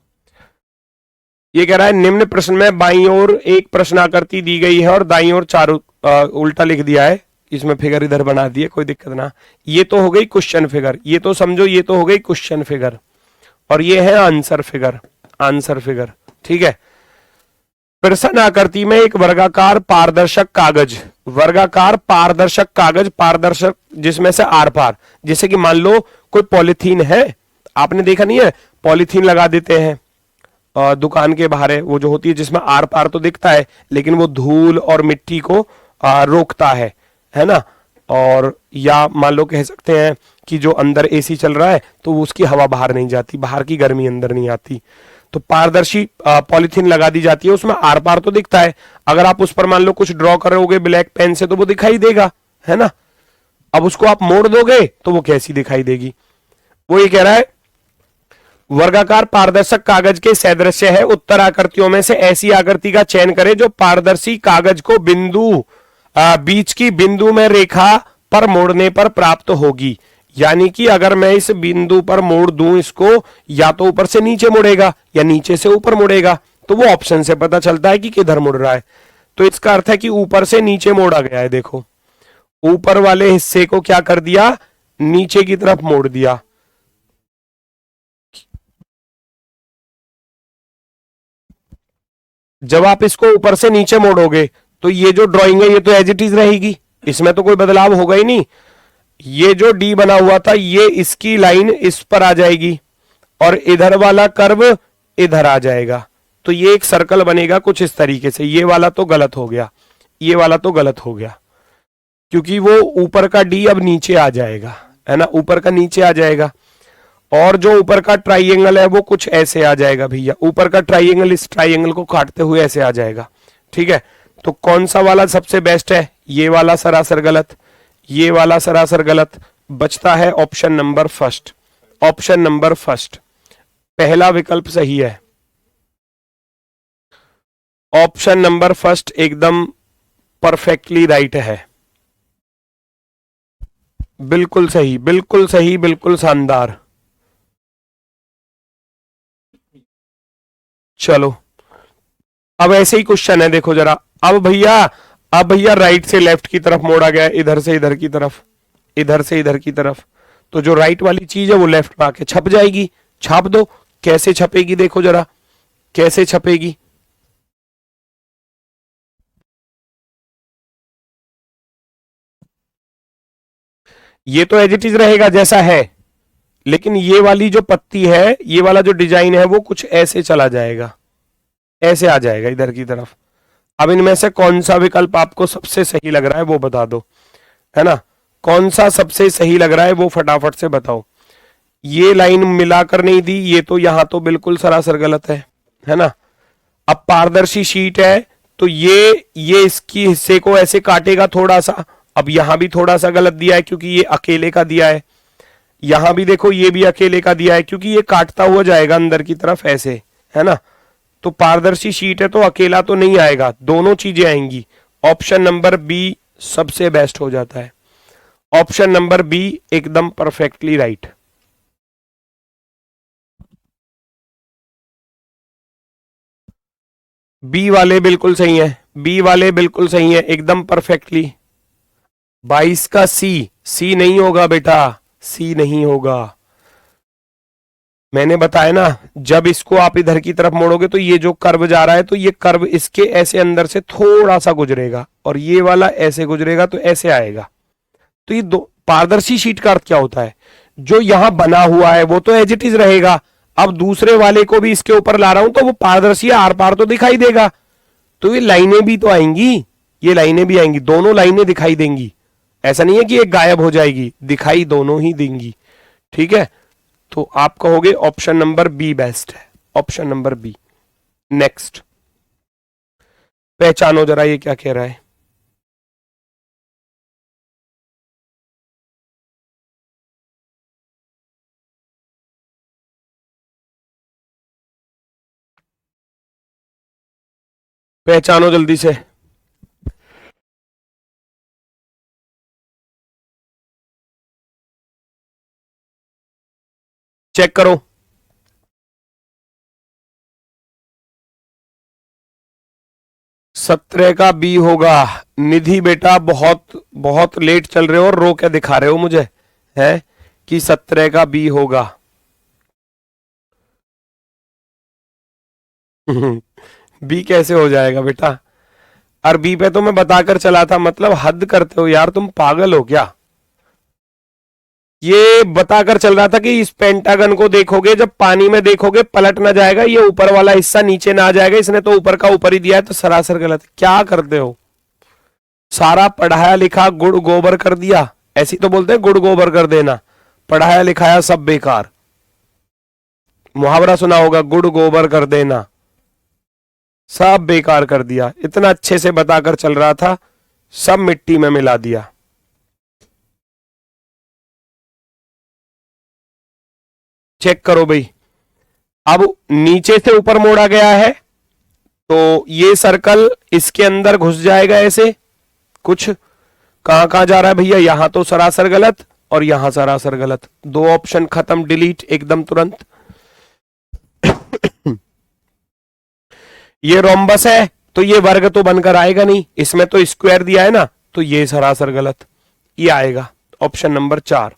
S1: ये कह रहा है निम्न प्रश्न में बाईं ओर एक प्रश्न आकृति दी गई है और दाईं ओर 4 उल्टा लिख दिया है, इसमें फिगर इधर बना दिए, कोई दिक्कत ना। ये तो हो गई क्वेश्चन फिगर, ये तो समझो ये तो हो गई क्वेश्चन फिगर, और ये है आंसर फिगर, आंसर फिगर, ठीक है। प्रश्न आकृति में एक वर्गाकार पारदर्शक कागज, वर्गाकार पारदर्शक कागज, पारदर्शक जिसमें से आर पार, जैसे कि मान लो कोई पॉलिथीन है, आपने देखा नहीं है पॉलिथीन लगा देते हैं दुकान के बाहर है, वो जो होती है जिसमें आर पार तो दिखता है लेकिन वो धूल और मिट्टी को रोकता है ना। और या मान लो कह सकते हैं कि जो अंदर एसी चल रहा है तो उसकी हवा बाहर नहीं जाती, बाहर की गर्मी अंदर नहीं आती, तो पारदर्शी पॉलिथीन लगा दी जाती है, उसमें आर पार तो दिखता है। अगर आप उस पर मान लो कुछ ड्रॉ करोगे ब्लैक पेन से तो वो दिखाई देगा, है ना। अब उसको आप मोड़ दोगे तो वो कैसी दिखाई देगी। वो ये कह रहा है वर्गाकार पारदर्शक कागज के सदृश्य है, उत्तर आकृतियों में से ऐसी आकृति का चयन करें जो पारदर्शी कागज को बिंदु बीच की बिंदु में रेखा पर मोड़ने पर प्राप्त होगी। यानी कि अगर मैं इस बिंदु पर मोड़ दूं इसको, या तो ऊपर से नीचे मुड़ेगा या नीचे से ऊपर मुड़ेगा, तो वो ऑप्शन से पता चलता है कि किधर मुड़ रहा है। तो इसका अर्थ है कि ऊपर से नीचे मोड़ा गया है, देखो ऊपर वाले हिस्से को क्या कर दिया, नीचे की तरफ मोड़ दिया। जब आप इसको ऊपर से नीचे मोड़ोगे तो ये जो ड्राइंग है ये तो एज इट इज रहेगी, इसमें तो कोई बदलाव होगा ही नहीं। ये जो डी बना हुआ था ये इसकी लाइन इस पर आ जाएगी और इधर वाला कर्व इधर आ जाएगा, तो ये एक सर्कल बनेगा कुछ इस तरीके से। ये वाला तो गलत हो गया, ये वाला तो गलत हो गया, क्योंकि वो ऊपर का डी अब नीचे आ जाएगा, है ना, ऊपर का नीचे आ जाएगा। और जो ऊपर का ट्राइंगल है वो कुछ ऐसे आ जाएगा भैया, ऊपर का ट्राइंगल इस ट्राइंगल को काटते हुए ऐसे आ जाएगा, ठीक है। तो कौन सा वाला सबसे बेस्ट है, ये वाला सरासर गलत, ये वाला सरासर गलत, बचता है option number first, option number first, पहला विकल्प सही है, ऑप्शन नंबर फर्स्ट एकदम परफेक्टली राइट है, बिल्कुल सही, बिल्कुल सही, बिल्कुल शानदार। चलो अब ऐसे ही क्वेश्चन है, देखो जरा, अब भैया राइट से लेफ्ट की तरफ मोड़ा गया, इधर से इधर की तरफ, इधर से इधर की तरफ, तो जो राइट वाली चीज है वो लेफ्ट में आके छप जाएगी, छाप दो। कैसे छपेगी देखो जरा, कैसे छपेगी, ये तो एज इट इज रहेगा जैसा है, लेकिन ये वाली जो पत्ती है, ये वाला जो डिजाइन है वो कुछ ऐसे चला जाएगा, ऐसे आ जाएगा इधर की तरफ। अब इनमें से कौन सा विकल्प आपको सबसे सही लग रहा है वो बता दो, है ना, कौन सा सबसे सही लग रहा है वो फटाफट से बताओ। ये लाइन मिलाकर नहीं दी, ये तो यहां तो बिल्कुल सरासर गलत है ना। अब पारदर्शी शीट है तो ये इसकी हिस्से को ऐसे काटेगा थोड़ा सा, अब यहां भी थोड़ा सा गलत दिया है क्योंकि ये अकेले का दिया है, यहां भी देखो ये भी अकेले का दिया है, क्योंकि ये काटता हुआ जाएगा अंदर की तरफ ऐसे, है ना। तो पारदर्शी शीट है तो अकेला तो नहीं आएगा, दोनों चीजें आएंगी। ऑप्शन नंबर बी सबसे बेस्ट हो जाता है। ऑप्शन नंबर बी एकदम परफेक्टली राइट। बी वाले बिल्कुल सही है, बी वाले बिल्कुल सही है, एकदम परफेक्टली। 22 का सी, सी नहीं होगा बेटा, सी नहीं होगा। मैंने बताया ना, जब इसको आप इधर की तरफ मोड़ोगे तो ये जो कर्व जा रहा है, तो ये कर्व इसके ऐसे अंदर से थोड़ा सा गुजरेगा, और ये वाला ऐसे गुजरेगा तो ऐसे आएगा। तो ये दो पारदर्शी शीट का अर्थ क्या होता है, जो यहां बना हुआ है वो तो एज इट इज रहेगा, अब दूसरे वाले को भी इसके ऊपर ला रहा हूं तो वो पारदर्शी आर पार तो दिखाई देगा, तो ये लाइनें भी तो आएंगी, ये लाइनें भी आएंगी, दोनों लाइनें दिखाई देंगी। ऐसा नहीं है कि एक गायब हो जाएगी, दिखाई दोनों ही देंगी। ठीक है, तो आप कहोगे ऑप्शन नंबर बी बेस्ट है, ऑप्शन नंबर बी। नेक्स्ट, पहचानो जरा ये क्या कह रहा है। पहचानो जल्दी से। चेक करो। सत्रह का बी होगा। निधि बेटा बहुत बहुत लेट चल रहे हो और रो क्या दिखा रहे हो मुझे, है कि 17 का बी होगा। बी कैसे हो जाएगा बेटा, और बी पे तो मैं बताकर चला था, मतलब हद करते हो यार, तुम पागल हो क्या। ये बताकर चल रहा था कि इस पेंटागन को देखोगे, जब पानी में देखोगे पलट ना जाएगा, ये ऊपर वाला हिस्सा नीचे ना आ जाएगा, इसने तो ऊपर का ऊपर ही दिया है, तो सरासर गलत। क्या करते हो, सारा पढ़ाया लिखा गुड़ गोबर कर दिया, ऐसी तो बोलते हैं गुड़ गोबर कर देना, पढ़ाया लिखाया सब बेकार। मुहावरा सुना होगा, गुड़ गोबर कर देना, सब बेकार कर दिया। इतना अच्छे से बताकर चल रहा था, सब मिट्टी में मिला दिया। चेक करो भाई, अब नीचे से ऊपर मोड़ा गया है, तो ये सर्कल इसके अंदर घुस जाएगा ऐसे कुछ। कहां कहां जा रहा है भैया, यहां तो सरासर गलत और यहां सरासर गलत, दो ऑप्शन खत्म, डिलीट एकदम तुरंत। ये रोम्बस है तो ये वर्ग तो बनकर आएगा नहीं, इसमें तो स्क्वायर दिया है ना, तो ये सरासर गलत, ये आएगा ऑप्शन नंबर 4।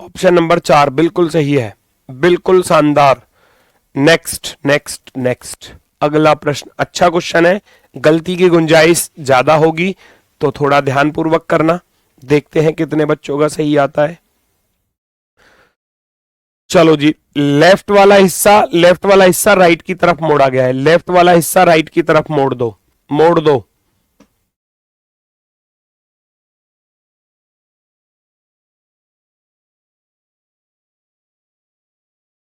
S1: ऑप्शन नंबर 4 बिल्कुल सही है, बिल्कुल शानदार। नेक्स्ट नेक्स्ट नेक्स्ट, अगला प्रश्न अच्छा क्वेश्चन है, गलती की गुंजाइश ज्यादा होगी तो थोड़ा ध्यानपूर्वक करना। देखते हैं कितने बच्चों का सही आता है। चलो जी, लेफ्ट वाला हिस्सा राइट की तरफ मोड़ा गया है, लेफ्ट वाला हिस्सा राइट की तरफ मोड़ दो, मोड़ दो।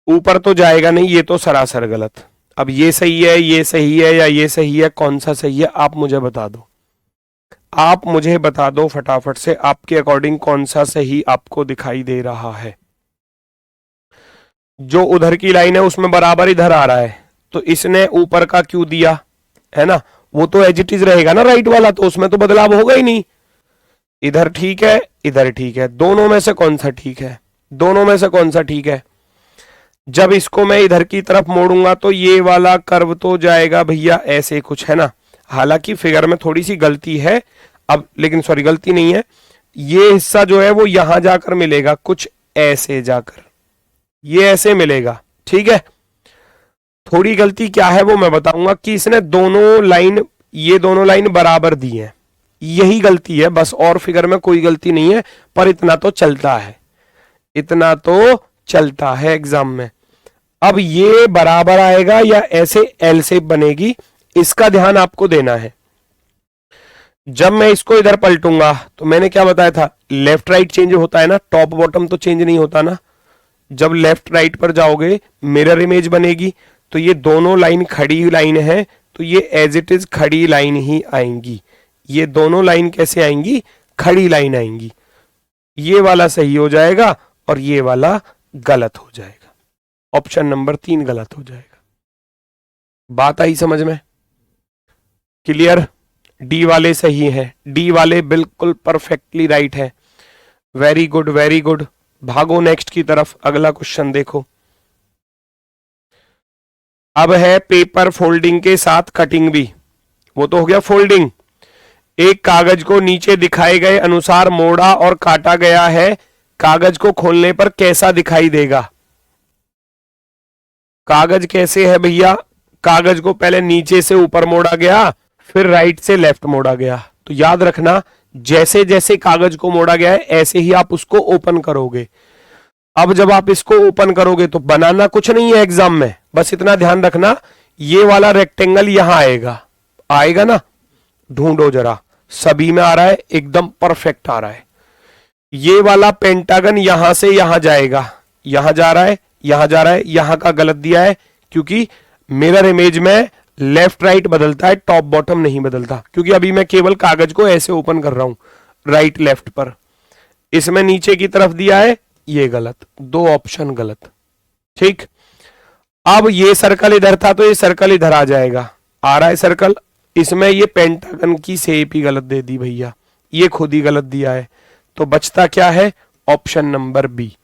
S1: ऊपर तो जाएगा नहीं, ये तो सरासर गलत। अब ये सही है, ये सही है, या ये सही है, कौन सा सही है आप मुझे बता दो, आप मुझे बता दो फटाफट से, आपके अकॉर्डिंग कौन सा सही आपको दिखाई दे रहा है। जो उधर की लाइन है उसमें बराबर इधर आ रहा है, तो इसने ऊपर का क्यों दिया, है ना, वो तो एज इट इज रहेगा ना राइट वाला, तो उसमें तो बदलाव होगा ही नहीं। इधर ठीक है, इधर ठीक है, दोनों में से कौन सा ठीक है, दोनों में से कौन सा ठीक है। जब इसको मैं इधर की तरफ मोड़ूंगा तो ये वाला कर्व तो जाएगा भैया ऐसे कुछ, है ना। हालांकि फिगर में थोड़ी सी गलती है अब, लेकिन सॉरी गलती नहीं है, ये हिस्सा जो है वो यहां जाकर मिलेगा कुछ ऐसे जाकर, ये ऐसे मिलेगा, ठीक है। थोड़ी गलती क्या है वो मैं बताऊंगा, कि इसने दोनों लाइन, ये दोनों लाइन बराबर दी हैं, यही गलती है बस, और फिगर में कोई गलती नहीं है, पर इतना तो चलता है, इतना तो चलता है एग्जाम में। अब ये बराबर आएगा या ऐसे एल शेप बनेगी, इसका ध्यान आपको देना है। जब मैं इसको इधर पलटूंगा तो मैंने क्या बताया था, लेफ्ट राइट चेंज होता है ना, टॉप बॉटम तो चेंज नहीं होता ना। जब लेफ्ट राइट पर जाओगे मिरर इमेज बनेगी, तो ये दोनों लाइन खड़ी लाइन है, तो ये एज इट इज खड़ी लाइन ही आएंगी। ये दोनों लाइन कैसे आएंगी, खड़ी लाइन आएंगी। ये वाला सही हो जाएगा और ये वाला गलत हो जाएगा, ऑप्शन नंबर 3 गलत हो जाएगा। बात आई समझ में? क्लियर? डी वाले सही है, डी वाले बिल्कुल परफेक्टली राइट है। Very good very good. भागो नेक्स्ट की तरफ, अगला क्वेश्चन देखो। अब है पेपर फोल्डिंग के साथ कटिंग भी। वो तो हो गया फोल्डिंग। एक कागज को नीचे दिखाए गए अनुसार मोड़ा और काटा गया है, कागज को खोलने पर कैसा दिखाई देगा? कागज कैसे है भैया? कागज को पहले नीचे से ऊपर मोड़ा गया, फिर राइट से लेफ्ट मोड़ा गया। तो याद रखना, जैसे जैसे कागज को मोड़ा गया है ऐसे ही आप उसको ओपन करोगे। अब जब आप इसको ओपन करोगे तो बनाना कुछ नहीं है एग्जाम में, बस इतना ध्यान रखना, ये वाला रेक्टेंगल यहां आएगा, आएगा ना? ढूंढो जरा, सभी में आ रहा है? एकदम परफेक्ट आ रहा है। ये वाला पेंटागन यहां से यहां जाएगा, यहां जा रहा है, यहां जा रहा है, यहां का गलत दिया है, क्योंकि मिरर इमेज में लेफ्ट राइट बदलता है, टॉप बॉटम नहीं बदलता। क्योंकि अभी मैं केवल कागज को ऐसे ओपन कर रहा हूं राइट लेफ्ट पर, इसमें नीचे की तरफ दिया है, ये गलत, दो ऑप्शन गलत। ठीक, अब ये सर्कल इधर था तो ये सर्कल इधर आ जाएगा, आ रहा है सर्कल, इसमें ये पेंटागन की शेप ही गलत दे दी भैया, ये खुद ही गलत दिया है। तो बचता क्या है? Option number B,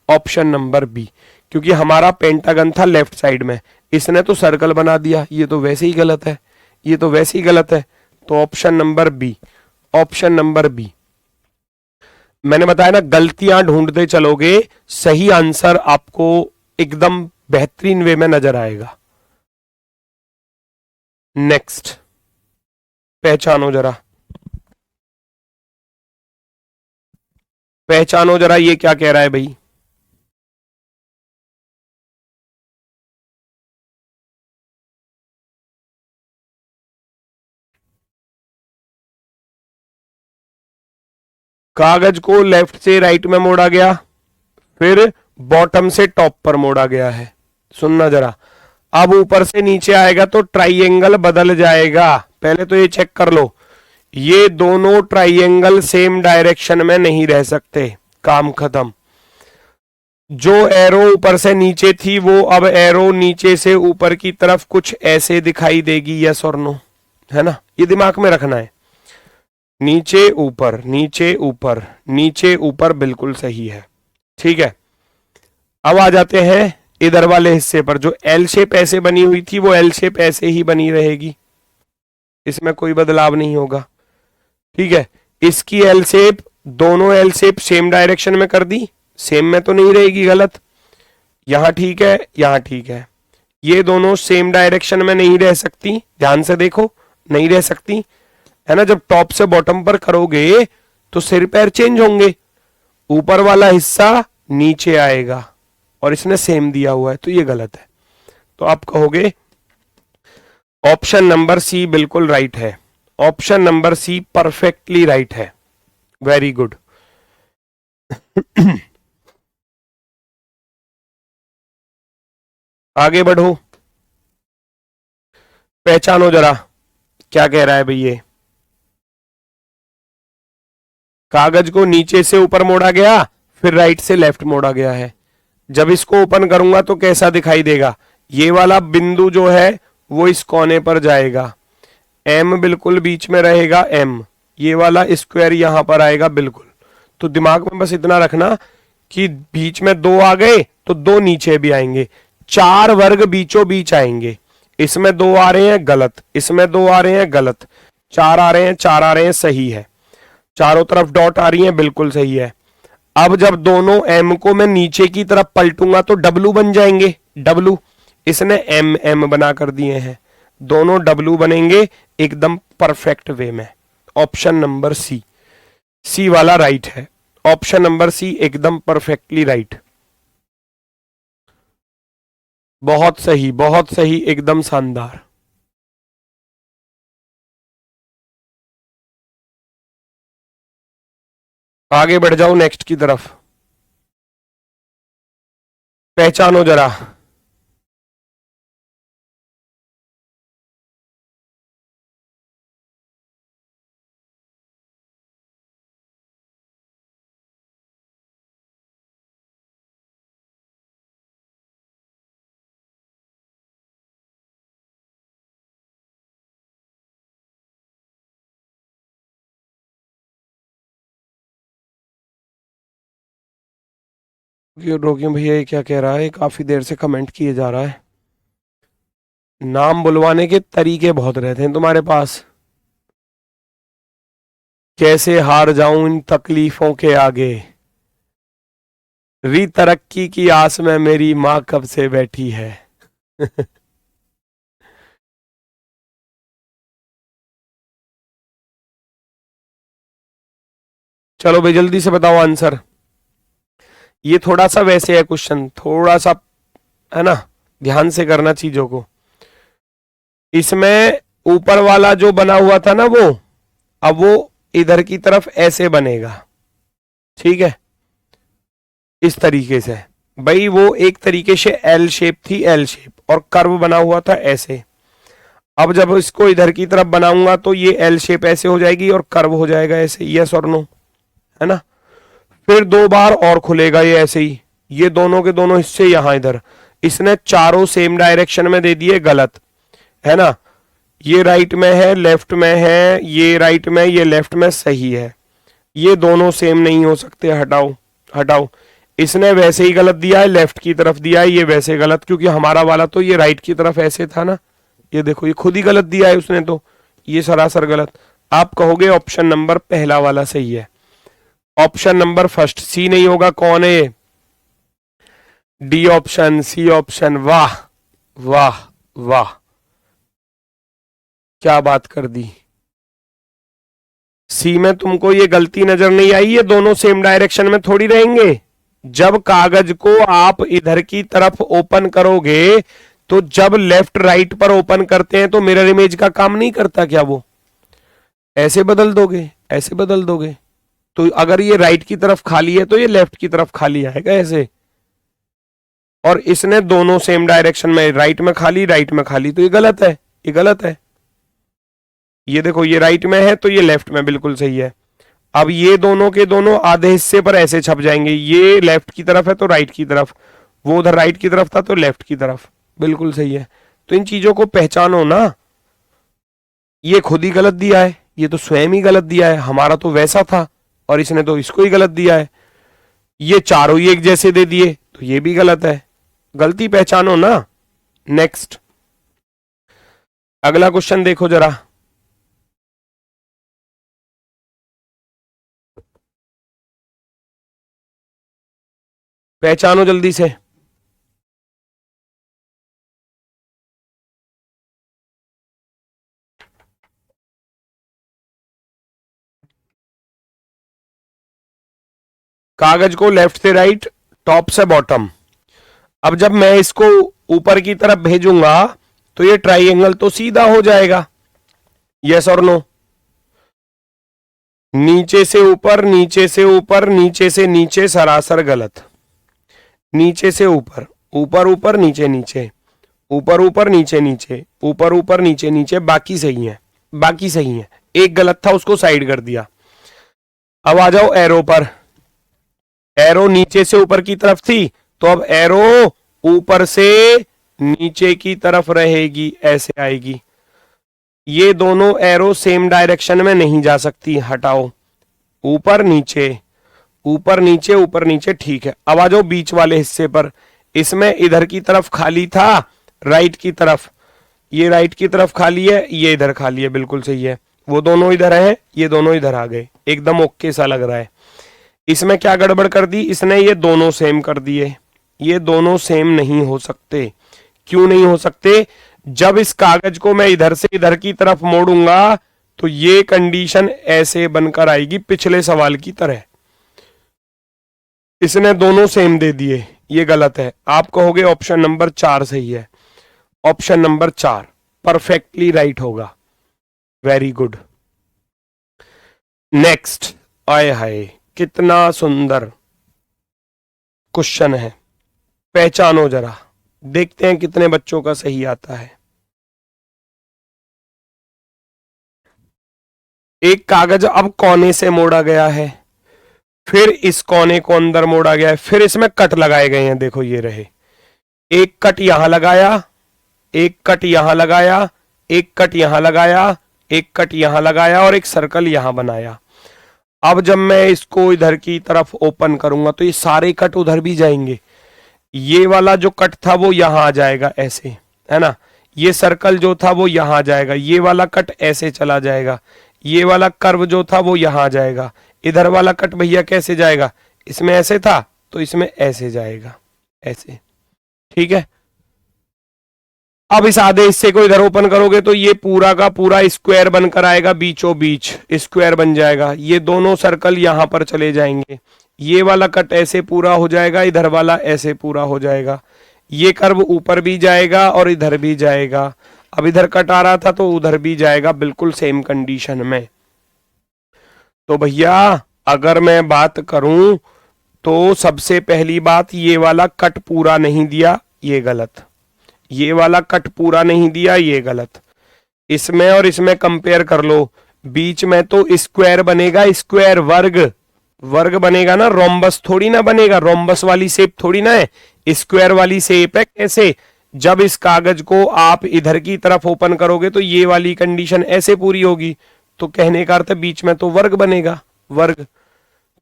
S1: option number B. क्योंकि हमारा पेंटागन था लेफ्ट साइड में, इसने तो सर्कल बना दिया, ये तो वैसे ही गलत है, ये तो वैसे ही गलत है। तो option number B, option number B. मैंने बताया ना, गलतियां ढूंढते चलोगे, सही आंसर आपको एकदम बेहतरीन वे में नजर आएगा। नेक्स्ट, पहचानो जरा, पहचानो जरा, ये क्या कह रहा है भाई? कागज को लेफ्ट से राइट में मोड़ा गया, फिर बॉटम से टॉप पर मोड़ा गया है। सुनना जरा, अब ऊपर से नीचे आएगा तो ट्राइएंगल बदल जाएगा। पहले तो ये चेक कर लो, ये दोनों ट्राइएंगल सेम डायरेक्शन में नहीं रह सकते, काम खत्म। जो एरो ऊपर से नीचे थी वो अब एरो नीचे से ऊपर की तरफ कुछ ऐसे दिखाई देगी, यस और नो, है ना? ये दिमाग में रखना है, नीचे ऊपर नीचे ऊपर नीचे ऊपर, बिल्कुल सही है। ठीक है, अब आ जाते हैं इधर वाले हिस्से पर। जो एल शेप ऐसे बनी हुई थी वो एल शेप ऐसे ही बनी रहेगी, इसमें कोई बदलाव नहीं होगा। ठीक है, इसकी एल शेप, दोनों एल शेप सेम डायरेक्शन में कर दी, सेम में तो नहीं रहेगी, गलत। यहां ठीक है, यहां ठीक है, ये दोनों सेम डायरेक्शन में नहीं रह सकती, ध्यान से देखो, नहीं रह सकती, है ना? जब टॉप से बॉटम पर करोगे तो सिर पैर चेंज होंगे, ऊपर वाला हिस्सा नीचे आएगा, और इसने सेम दिया हुआ है, तो ये गलत है। तो आप कहोगे ऑप्शन नंबर सी बिल्कुल राइट है, option number C perfectly right है। Very good. आगे बढ़ो, पहचानो जरा, क्या कह रहा है भाई ये? कागज को नीचे से ऊपर मोड़ा गया, फिर राइट से लेफ्ट मोड़ा गया है। जब इसको ओपन करूंगा तो कैसा दिखाई देगा? ये वाला बिंदु जो है वो इस कोने पर जाएगा, एम बिल्कुल बीच में रहेगा, एम, ये वाला स्क्वायर यहां पर आएगा बिल्कुल। तो दिमाग में बस इतना रखना कि बीच में दो आ गए तो दो नीचे भी आएंगे, चार वर्ग बीचों बीच आएंगे। इसमें दो आ रहे हैं गलत, इसमें दो आ रहे हैं गलत, चार आ रहे हैं, चार आ रहे हैं, सही है। चारों तरफ डॉट आ रही है, बिल्कुल सही है। अब जब दोनों एम को मैं नीचे की तरफ पलटूंगा तो डब्लू बन जाएंगे, डब्लू, इसने एम एम बना कर दिए हैं, दोनों डब्लू बनेंगे एकदम परफेक्ट वे में। ऑप्शन नंबर सी, सी वाला राइट है, ऑप्शन नंबर सी एकदम परफेक्टली राइट। बहुत सही, बहुत सही, एकदम शानदार। आगे बढ़ जाओ नेक्स्ट की तरफ, पहचानो जरा। रोकियो भैया, ये क्या कह रहा है? काफी देर से कमेंट किए जा रहा है। नाम बुलवाने के तरीके बहुत रहते हैं तुम्हारे पास। कैसे हार जाऊं इन तकलीफों के आगे, री तरक्की की आस में मेरी माँ कब से बैठी है। चलो भाई जल्दी से बताओ आंसर। ये थोड़ा सा वैसे है क्वेश्चन, थोड़ा सा है ना, ध्यान से करना चीजों को। इसमें ऊपर वाला जो बना हुआ था ना, वो अब वो इधर की तरफ ऐसे बनेगा, ठीक है, इस तरीके से। भाई वो एक तरीके से एल शेप थी, एल शेप, और कर्व बना हुआ था ऐसे। अब जब इसको इधर की तरफ बनाऊंगा तो ये एल शेप ऐसे हो जाएगी और कर्व हो जाएगा ऐसे, यस और नो, है ना। फिर दो बार और खुलेगा ये ऐसे ही, ये दोनों के दोनों हिस्से यहां इधर। इसने चारों सेम डायरेक्शन में दे दिए, गलत है ना। ये राइट में है, लेफ्ट में है, ये राइट में, ये लेफ्ट में, सही है। ये दोनों सेम नहीं हो सकते, हटाओ हटाओ। इसने वैसे ही गलत दिया है, लेफ्ट की तरफ दिया है, ये वैसे गलत, क्योंकि हमारा वाला तो ये राइट की तरफ ऐसे था ना। ये देखो, ये खुद ही गलत दिया है उसने, तो ये सरासर गलत। आप कहोगे ऑप्शन नंबर पहला वाला सही है। ऑप्शन नंबर फर्स्ट, सी नहीं होगा, कौन है ये? D option, C option. वाह वाह वाह, क्या बात कर दी। सी में तुमको ये गलती नजर नहीं आई? ये दोनों सेम डायरेक्शन में थोड़ी रहेंगे। जब कागज को आप इधर की तरफ ओपन करोगे, तो जब लेफ्ट राइट पर ओपन करते हैं तो मिरर इमेज का काम नहीं करता क्या? वो ऐसे बदल दोगे, ऐसे बदल दोगे, तो अगर ये राइट की तरफ खाली है तो ये लेफ्ट की तरफ खाली आएगा ऐसे। और इसने दोनों सेम डायरेक्शन में, राइट में खाली, राइट में खाली, तो ये गलत है, ये गलत है। ये देखो, ये राइट में है तो ये लेफ्ट में, बिल्कुल सही है। अब ये दोनों के दोनों आधे हिस्से पर ऐसे छप जाएंगे, ये लेफ्ट की तरफ है तो राइट की तरफ, वो उधर राइट की तरफ था तो लेफ्ट की तरफ, बिल्कुल सही है। तो इन चीजों को पहचानो ना। ये खुद ही गलत दिया है, ये तो स्वयं ही गलत दिया है, हमारा तो वैसा था और इसने तो इसको ही गलत दिया है। ये चारों ही एक जैसे दे दिए तो ये भी गलत है। गलती पहचानो ना। नेक्स्ट, अगला क्वेश्चन देखो जरा। पहचानो जल्दी से। कागज को लेफ्ट से राइट, टॉप से बॉटम। अब जब मैं इसको ऊपर की तरफ भेजूंगा तो ये ट्राइंगल तो सीधा हो जाएगा, यस और नो। नीचे से ऊपर, नीचे से ऊपर, नीचे से नीचे, सरासर गलत। नीचे से ऊपर, ऊपर ऊपर, नीचे नीचे, ऊपर ऊपर, नीचे नीचे, ऊपर ऊपर, नीचे नीचे, बाकी सही है, बाकी सही है। एक गलत था, उसको साइड कर दिया। अब आ जाओ एरो पर। एरो नीचे से ऊपर की तरफ थी, तो अब एरो ऊपर से नीचे की तरफ रहेगी, ऐसे आएगी। ये दोनों एरो सेम डायरेक्शन में नहीं जा सकती, हटाओ। ऊपर नीचे, ऊपर नीचे, ऊपर नीचे, ठीक है। अब आ जाओ बीच वाले हिस्से पर। इसमें इधर की तरफ खाली था, राइट की तरफ, ये राइट की तरफ खाली है, ये इधर खाली है, बिल्कुल सही है। वो दोनों इधर है, ये दोनों इधर आ गए, एकदम ओके सा लग रहा है। इसमें क्या गड़बड़ कर दी इसने? ये दोनों सेम कर दिए। ये दोनों सेम नहीं हो सकते। क्यों नहीं हो सकते? जब इस कागज को मैं इधर से इधर की तरफ मोड़ूंगा तो ये कंडीशन ऐसे बनकर आएगी, पिछले सवाल की तरह। इसने दोनों सेम दे दिए, ये गलत है। आप कहोगे ऑप्शन नंबर 4 सही है। ऑप्शन नंबर 4 परफेक्टली राइट होगा। Very good. नेक्स्ट, आए हाय कितना सुंदर क्वेश्चन है। पहचानो जरा, देखते हैं कितने बच्चों का सही आता है। एक कागज अब कोने से मोड़ा गया है, फिर इस कोने को अंदर मोड़ा गया है, फिर इसमें कट लगाए गए हैं। देखो ये रहे, एक कट यहां लगाया, एक कट यहां लगाया, एक कट यहां लगाया, एक कट यहां लगाया और एक सर्कल यहां बनाया। अब जब मैं इसको इधर की तरफ ओपन करूंगा तो ये सारे कट उधर भी जाएंगे। ये वाला जो कट था वो यहां आ जाएगा ऐसे, है ना। ये सर्कल जो था वो यहां आ जाएगा, ये वाला कट ऐसे चला जाएगा, ये वाला कर्व जो था वो यहां आ जाएगा। इधर वाला कट भैया कैसे जाएगा, इसमें ऐसे था तो इसमें ऐसे जाएगा, ऐसे। ठीक है। अब इस आधे हिस्से को इधर ओपन करोगे तो ये पूरा का पूरा स्क्वायर बनकर आएगा, बीचों बीच स्क्वायर बन जाएगा। ये दोनों सर्कल यहां पर चले जाएंगे, ये वाला कट ऐसे पूरा हो जाएगा, इधर वाला ऐसे पूरा हो जाएगा। ये कर्व ऊपर भी जाएगा और इधर भी जाएगा। अब इधर कट आ रहा था तो उधर भी जाएगा, बिल्कुल सेम कंडीशन में। तो भैया अगर मैं बात करूं तो सबसे पहली बात, ये वाला कट पूरा नहीं दिया, ये गलत। ये वाला कट पूरा नहीं दिया, ये गलत। इसमें और इसमें कंपेयर कर लो, बीच में तो स्क्वायर बनेगा, स्क्वायर वर्ग, वर्ग बनेगा ना, रोम्बस थोड़ी ना बनेगा। रोम्बस वाली शेप थोड़ी ना है, स्क्वायर वाली शेप है। कैसे, जब इस कागज को आप इधर की तरफ ओपन करोगे तो ये वाली कंडीशन ऐसे पूरी होगी, तो कहने का अर्थ बीच में तो वर्ग बनेगा, वर्ग।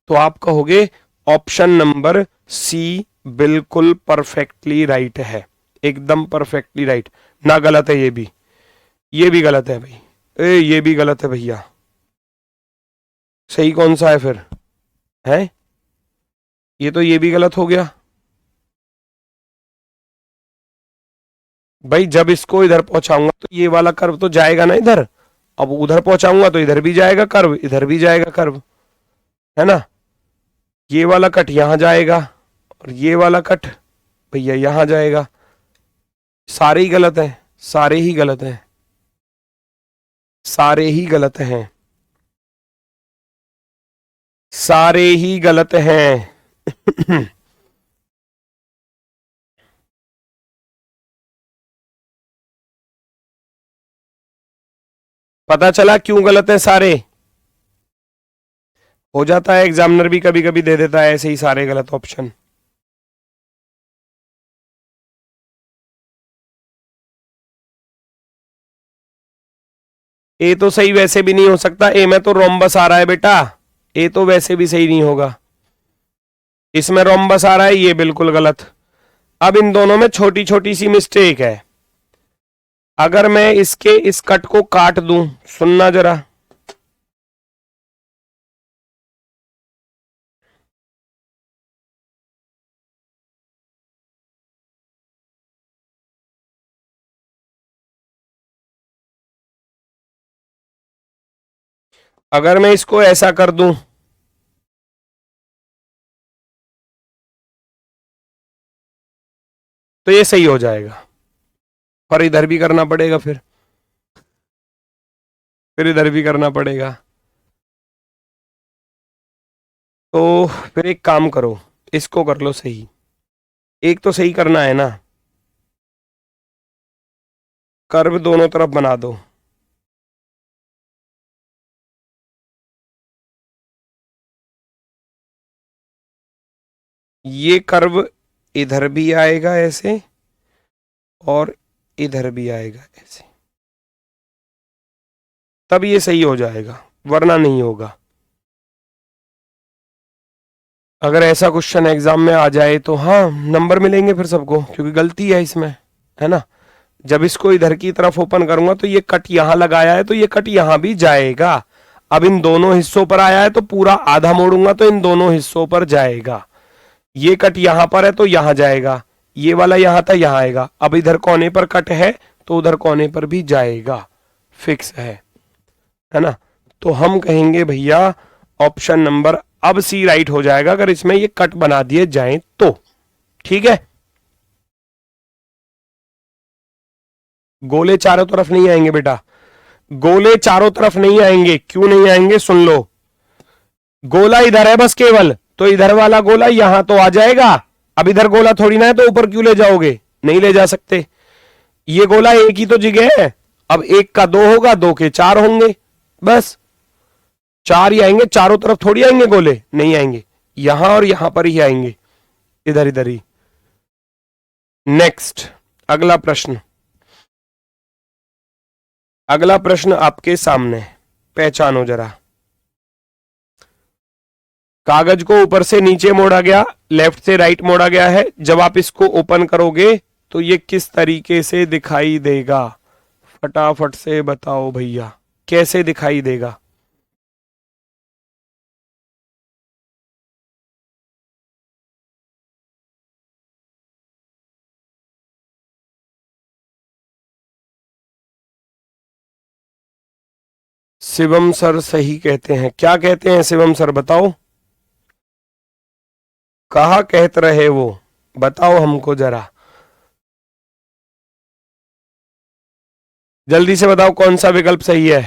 S1: तो आप कहोगे ऑप्शन नंबर सी बिल्कुल परफेक्टली राइट है, एकदम परफेक्टली राइट ना, गलत है ये भी गलत है भाई, ये भी गलत है भैया। सही कौन सा है फिर, है ये तो, ये भी गलत हो गया भाई। जब इसको इधर पहुंचाऊंगा तो ये वाला कर्व तो जाएगा ना इधर, अब उधर पहुंचाऊंगा तो इधर भी जाएगा कर्व, इधर भी जाएगा कर्व, है ना। ये वाला कट यहां जाएगा और ये वाला कट भैया यहां जाएगा। सारे ही गलत हैं, सारे ही गलत हैं, सारे ही गलत हैं, सारे ही गलत हैं। पता चला क्यों गलत है सारे। हो जाता है, एग्जामिनर भी कभी कभी दे देता है ऐसे ही सारे गलत ऑप्शन। ए तो सही वैसे भी नहीं हो सकता, ए में तो रोम्बस आ रहा है बेटा, ए तो वैसे भी सही नहीं होगा। इसमें रोम्बस आ रहा है, ये बिल्कुल गलत। अब इन दोनों में छोटी छोटी सी मिस्टेक है। अगर मैं इसके इस कट को काट दूं, सुनना जरा, अगर मैं इसको ऐसा कर दूं तो ये सही हो जाएगा, और इधर भी करना पड़ेगा, फिर इधर भी करना पड़ेगा। तो फिर एक काम करो, इसको कर लो सही, एक तो सही करना है ना, कर्व दोनों तरफ बना दो। ये कर्व इधर भी आएगा ऐसे और इधर भी आएगा ऐसे, तब ये सही हो जाएगा, वरना नहीं होगा। अगर ऐसा क्वेश्चन एग्जाम में आ जाए तो हाँ नंबर मिलेंगे फिर सबको, क्योंकि गलती है इसमें, है ना। जब इसको इधर की तरफ ओपन करूंगा तो ये कट यहां लगाया है तो ये कट यहां भी जाएगा। अब इन दोनों हिस्सों पर आया है तो पूरा आधा मोड़ूंगा तो इन दोनों हिस्सों पर जाएगा। ये कट यहां पर है तो यहां जाएगा, ये वाला यहां था यहां आएगा। अब इधर कोने पर कट है तो उधर कोने पर भी जाएगा, फिक्स है ना। तो हम कहेंगे भैया ऑप्शन नंबर अब सी राइट हो जाएगा, अगर इसमें ये कट बना दिए जाएं तो। ठीक है, गोले चारों तरफ नहीं आएंगे बेटा, गोले चारों तरफ नहीं आएंगे। क्यों नहीं आएंगे, सुन लो। गोला इधर है बस केवल, तो इधर वाला गोला यहां तो आ जाएगा। अब इधर गोला थोड़ी ना है, तो ऊपर क्यों ले जाओगे, नहीं ले जा सकते। ये गोला एक ही तो जगह है, अब एक का दो होगा, दो के चार होंगे, बस चार ही आएंगे। चारों तरफ थोड़ी आएंगे गोले, नहीं आएंगे, यहां और यहां पर ही आएंगे, इधर इधर ही। नेक्स्ट, अगला प्रश्न, अगला प्रश्न आपके सामने, पहचानो जरा। कागज को ऊपर से नीचे मोड़ा गया, लेफ्ट से राइट मोड़ा गया है। जब आप इसको ओपन करोगे तो ये किस तरीके से दिखाई देगा, फटाफट से बताओ भैया, कैसे दिखाई देगा? शिवम सर सही कहते हैं। क्या कहते हैं शिवम सर, बताओ कहा कहते रहे वो, बताओ हमको जरा, जल्दी से बताओ कौन सा विकल्प सही है।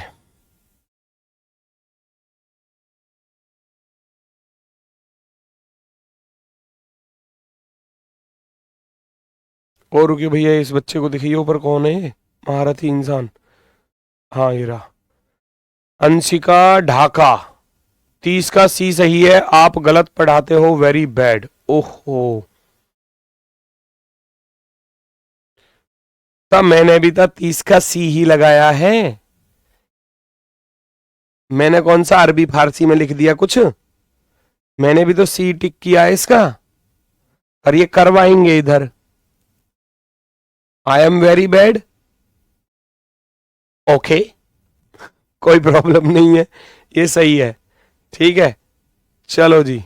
S1: और रुकिए भैया, इस बच्चे को दिखाइए ऊपर, कौन है ये महारथी इंसान? हाँ ये रहा, अंशिका ढाका। 30 का सी सही है, आप गलत पढ़ाते हो, वेरी बैड। ओहो, तब मैंने भी तो 30 का सी ही लगाया है। मैंने कौन सा अरबी फारसी में लिख दिया कुछ, मैंने भी तो सी टिक किया है इसका, और ये करवाएंगे इधर। I am very bad, okay, कोई प्रॉब्लम नहीं है, ये सही है, ठीक है। चलो जी,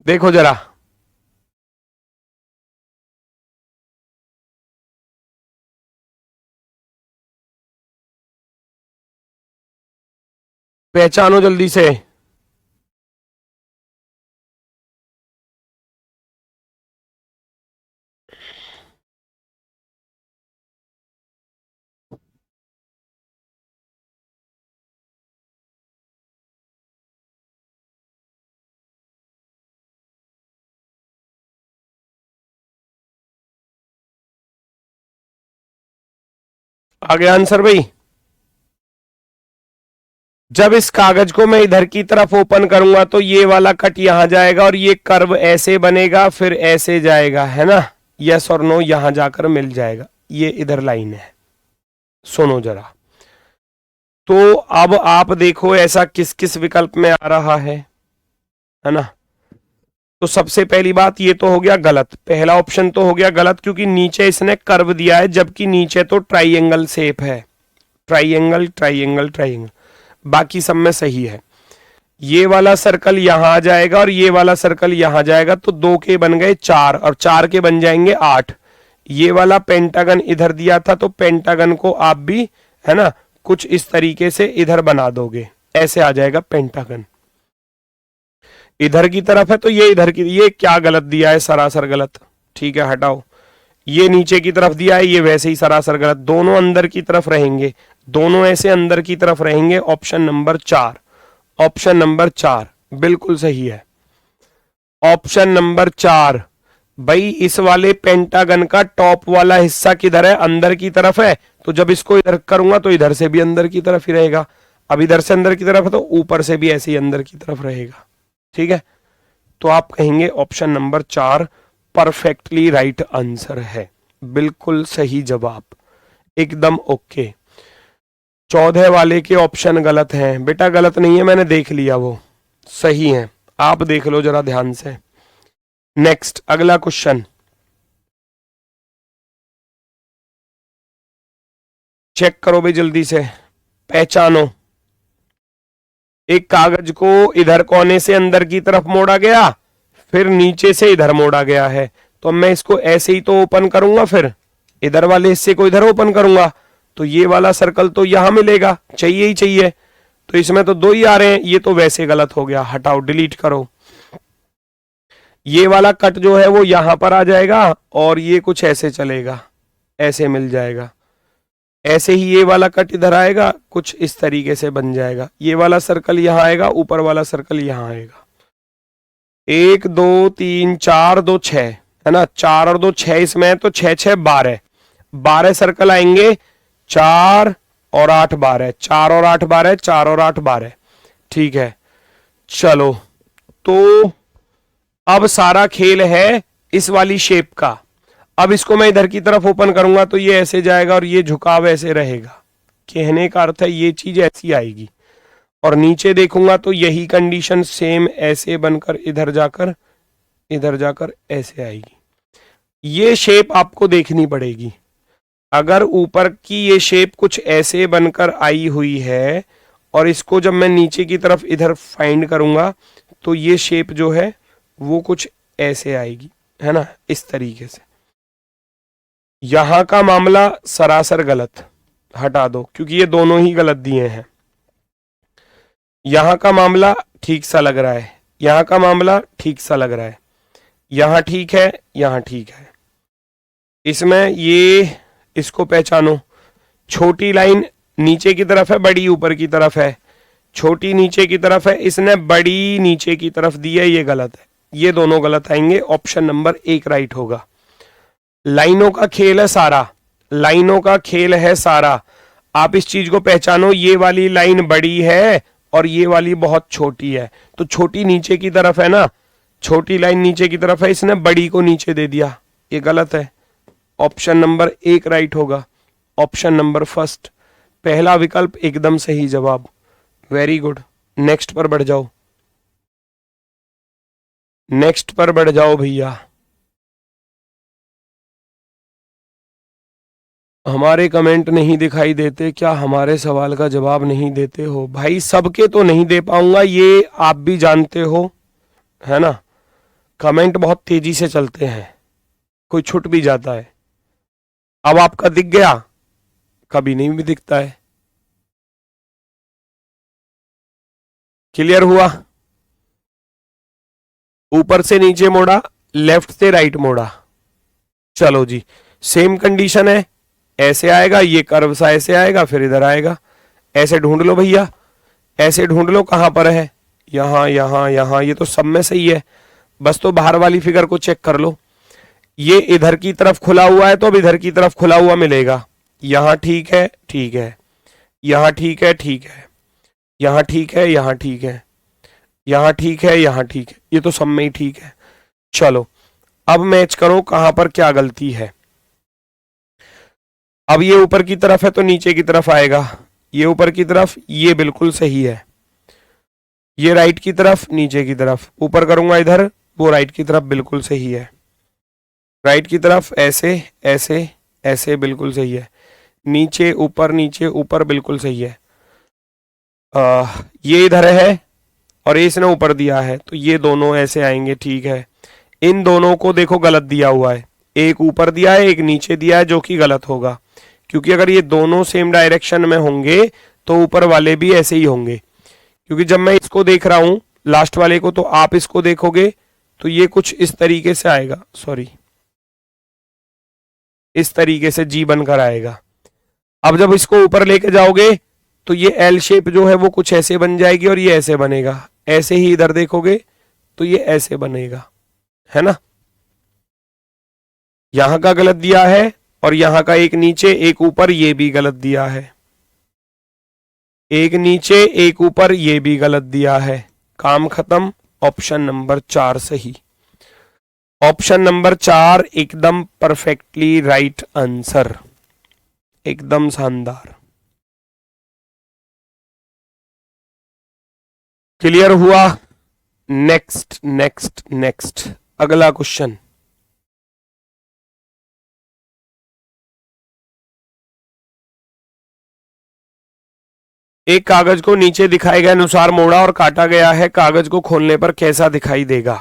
S1: देखो जरा, पहचानो जल्दी से। आ गया आंसर भाई? जब इस कागज को मैं इधर की तरफ ओपन करूंगा तो ये वाला कट यहां जाएगा और ये कर्व ऐसे बनेगा, फिर ऐसे जाएगा, है ना? यस और नो, यहां जाकर मिल जाएगा, ये इधर लाइन है। सुनो जरा, तो अब आप देखो ऐसा किस किस विकल्प में आ रहा है ना? तो सबसे पहली बात, ये तो हो गया गलत, पहला ऑप्शन तो हो गया गलत, क्योंकि नीचे इसने कर्व दिया है, जबकि नीचे तो ट्राइएंगल शेप है, ट्राइएंगल ट्राइएंगल ट्राइएंगल, बाकी सब में सही है। ये वाला सर्कल यहां आ जाएगा और ये वाला सर्कल यहां जाएगा, तो 2 के बन गए 4 और 4 के बन जाएंगे 8। ये वाला पेंटागन इधर दिया था, तो पेंटागन को आप भी, है ना, कुछ इस तरीके से इधर बना दोगे, ऐसे आ जाएगा पेंटागन। इधर की तरफ है तो ये इधर की, ये क्या गलत दिया है, सरासर गलत, ठीक है हटाओ। ये नीचे की तरफ दिया है, ये वैसे ही सरासर गलत, दोनों अंदर की तरफ रहेंगे, दोनों ऐसे अंदर की तरफ रहेंगे। ऑप्शन नंबर 4, ऑप्शन नंबर 4 बिल्कुल सही है। ऑप्शन नंबर 4, भाई इस वाले पेंटागन का टॉप वाला हिस्सा किधर है, अंदर की तरफ है, तो जब इसको इधर करूंगा तो इधर से भी अंदर की तरफ ही रहेगा। अब इधर से अंदर की तरफ है तो ऊपर से भी ऐसे ही अंदर की तरफ रहेगा, ठीक है। तो आप कहेंगे option number 4 perfectly right answer है, बिल्कुल सही जवाब, एकदम ओके। 14 वाले के ऑप्शन गलत हैं बेटा, गलत नहीं है, मैंने देख लिया, वो सही है, आप देख लो जरा ध्यान से। नेक्स्ट, अगला क्वेश्चन, चेक करो भाई जल्दी से, पहचानो। एक कागज को इधर कोने से अंदर की तरफ मोड़ा गया, फिर नीचे से इधर मोड़ा गया है, तो मैं इसको ऐसे ही तो ओपन करूंगा, फिर इधर वाले हिस्से को इधर ओपन करूंगा, तो ये वाला सर्कल तो यहां मिलेगा, चाहिए ही चाहिए, तो इसमें तो 2 ही आ रहे हैं, ये तो वैसे गलत हो गया, हटाओ डिलीट करो। ये वाला कट जो है वो यहां पर आ जाएगा और ये कुछ ऐसे चलेगा, ऐसे मिल जाएगा, ऐसे ही ये वाला कट इधर आएगा, कुछ इस तरीके से बन जाएगा, ये वाला सर्कल यहां आएगा, ऊपर वाला सर्कल यहां आएगा। 1 2 3 4 2 6, है ना, 4 और 2 6 इसमें है, तो 6 6 12, 12 सर्कल आएंगे, 4 और 8 12, 4 और 8 12, 4 और 8 12, ठीक है। चलो, तो अब सारा खेल है इस वाली शेप का। अब इसको मैं इधर की तरफ ओपन करूंगा तो ये ऐसे जाएगा और ये झुकाव ऐसे रहेगा, कहने का अर्थ है ये चीज ऐसी आएगी। और नीचे देखूंगा तो यही कंडीशन सेम ऐसे बनकर इधर जाकर ऐसे आएगी। ये शेप आपको देखनी पड़ेगी। अगर ऊपर की ये शेप कुछ ऐसे बनकर आई हुई है और इसको जब मैं नीचे की तरफ इधर फाइंड करूंगा तो ये शेप जो है वो कुछ ऐसे आएगी, है ना, इस तरीके से। यहां का मामला सरासर गलत, हटा दो क्योंकि ये दोनों ही गलत दिए हैं। यहां का मामला ठीक सा लग रहा है, यहां का मामला ठीक सा लग रहा है, यहां ठीक है, यहां ठीक है। इसमें ये इसको पहचानो, छोटी लाइन नीचे की तरफ है, बड़ी ऊपर की तरफ है। छोटी नीचे की तरफ है, इसने बड़ी नीचे की तरफ दी है, ये गलत है। ये दोनों गलत आएंगे, ऑप्शन नंबर 1 राइट होगा। लाइनों का खेल है सारा, लाइनों का खेल है सारा। आप इस चीज को पहचानो, ये वाली लाइन बड़ी है और ये वाली बहुत छोटी है, तो छोटी नीचे की तरफ है ना, छोटी लाइन नीचे की तरफ है, इसने बड़ी को नीचे दे दिया, ये गलत है। ऑप्शन नंबर 1 राइट होगा, ऑप्शन नंबर फर्स्ट, पहला विकल्प एकदम सही जवाब। वेरी गुड, नेक्स्ट पर बढ़ जाओ, नेक्स्ट पर बढ़ जाओ भैया। हमारे कमेंट नहीं दिखाई देते क्या? हमारे सवाल का जवाब नहीं देते हो? भाई सबके तो नहीं दे पाऊंगा, ये आप भी जानते हो, है ना। कमेंट बहुत तेजी से चलते हैं, कोई छूट भी जाता है। अब आपका दिख गया, कभी नहीं भी दिखता है। क्लियर हुआ? ऊपर से नीचे मोड़ा, लेफ्ट से राइट मोड़ा, चलो जी सेम कंडीशन है। ऐसे आएगा, ये कर्व सा ऐसे आएगा, फिर इधर आएगा। ऐसे ढूंढ लो भैया, ऐसे ढूंढ लो कहां पर है, यहां यहां यहां, ये तो सब में सही है, बस तो बाहर वाली फिगर को चेक कर लो। ये इधर की तरफ खुला हुआ है तो अब इधर की तरफ खुला हुआ मिलेगा। यहां ठीक है, ठीक है, यहां ठीक है, ठीक है, यहां ठीक है, यहां ठीक है, यहां ठीक है, यहां ठीक है, ये तो सब में ही ठीक है। चलो अब मैच करो कहां पर क्या गलती है। अब ये ऊपर की तरफ है तो नीचे की तरफ आएगा, ये ऊपर की तरफ, ये बिल्कुल सही है। ये राइट की तरफ, नीचे की तरफ, ऊपर करूंगा इधर, वो राइट की तरफ बिल्कुल सही है। राइट की तरफ ऐसे ऐसे ऐसे बिल्कुल सही है। नीचे ऊपर बिल्कुल सही है। ये इधर है और ये इसने ऊपर दिया है तो ये दोनों ऐसे आएंगे, ठीक है। इन दोनों को देखो गलत दिया हुआ है, एक ऊपर दिया है, एक नीचे दिया है, जो कि गलत होगा, क्योंकि अगर ये दोनों सेम डायरेक्शन में होंगे तो ऊपर वाले भी ऐसे ही होंगे। क्योंकि जब मैं इसको देख रहा हूं लास्ट वाले को, तो आप इसको देखोगे तो ये कुछ इस तरीके से आएगा, सॉरी इस तरीके से जी बनकर आएगा। अब जब इसको ऊपर लेके जाओगे तो ये एल शेप जो है वो कुछ ऐसे बन जाएगी और ये ऐसे बनेगा। ऐसे ही इधर देखोगे तो ये ऐसे बनेगा, है ना। यहां का गलत दिया है और यहां का एक नीचे एक ऊपर, ये भी गलत दिया है। एक नीचे एक ऊपर, ये भी गलत दिया है। काम खत्म, ऑप्शन नंबर 4 सही। ऑप्शन नंबर 4 एकदम परफेक्टली राइट आंसर, एकदम शानदार। क्लियर हुआ? नेक्स्ट नेक्स्ट नेक्स्ट, अगला क्वेश्चन। एक कागज को नीचे दिखाए गए अनुसार मोड़ा और काटा गया है, कागज को खोलने पर कैसा दिखाई देगा?